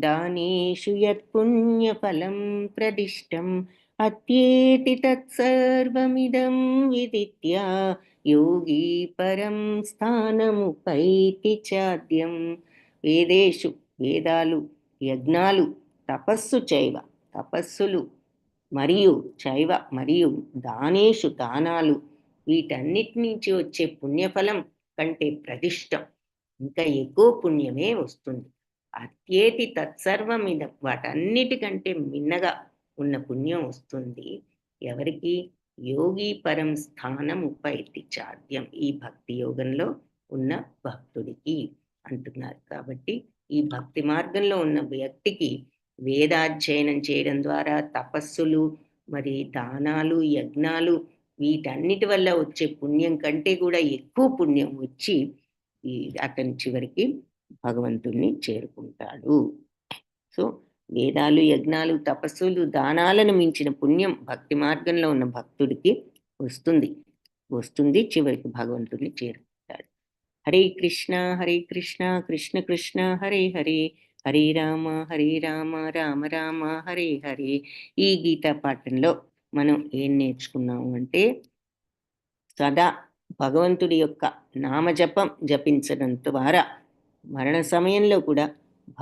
దానేషు యత్పుణ్యఫలం ప్రదిష్టం అత్యేతి తత్సర్వమిదం విదిత్య యోగి పరం స్థానముపైతి చాద్యం. వేదేషు వేదాలు, యజ్ఞాలు, తపస్సు చైవ తపస్సులు, మరియు చైవ మరియు దానేషు దానాలు, వీటన్నిటి నుంచి వచ్చే పుణ్యఫలం కంటే ప్రతిష్టం, ఇంకా ఎక్కువ పుణ్యమే వస్తుంది. అత్యేతి తత్సర్వమిద, వాటన్నిటికంటే మిన్నగా ఉన్న పుణ్యం వస్తుంది. ఎవరికి? యోగి పరం స్థానం ఉపైతి చాద్యం, ఈ భక్తి యోగంలో ఉన్న భక్తుడికి అంటున్నారు. కాబట్టి ఈ భక్తి మార్గంలో ఉన్న వ్యక్తికి వేదాధ్యయనం చేయడం ద్వారా, తపస్సులు, మరి దానాలు, యజ్ఞాలు, వీటన్నిటి వల్ల వచ్చే పుణ్యం కంటే కూడా ఎక్కువ పుణ్యం వచ్చి అతని చివరికి భగవంతుణ్ణి చేరుకుంటాడు. సో వేదాలు, యజ్ఞాలు, తపస్సులు, దానాలను మించిన పుణ్యం భక్తి మార్గంలో ఉన్న భక్తుడికి వస్తుంది, చివరికి భగవంతుడిని చేరుకుంటాడు. హరే కృష్ణ కృష్ణ కృష్ణ హరే హరే, హరే రామ రామ రామ హరే హరే. ఈ గీతా పాఠంలో మనం ఏం నేర్చుకున్నాము అంటే, సదా భగవంతుడి యొక్క నామజపం జపించడం ద్వారా మరణ సమయంలో కూడా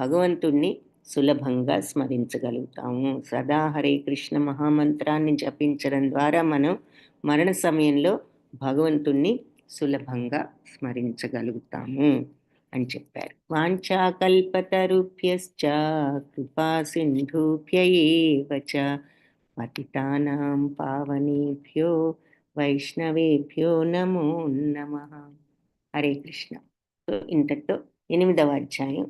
భగవంతుణ్ణి సులభంగా స్మరించగలుగుతాము. సదా హరే కృష్ణ మహామంత్రాన్ని జపించడం ద్వారా మనం మరణ సమయంలో భగవంతుణ్ణి సులభంగా స్మరించగలుగుతాము. అని చెప్పారు. వాంఛాకల్పతరుభ్యశ్చ కృపా సింధుభ్య ఏవ చ పతితానాం పావనేభ్యో వైష్ణవేభ్యో నమో నమః. హరే కృష్ణ. సో ఇంతటితో 8వ అధ్యాయం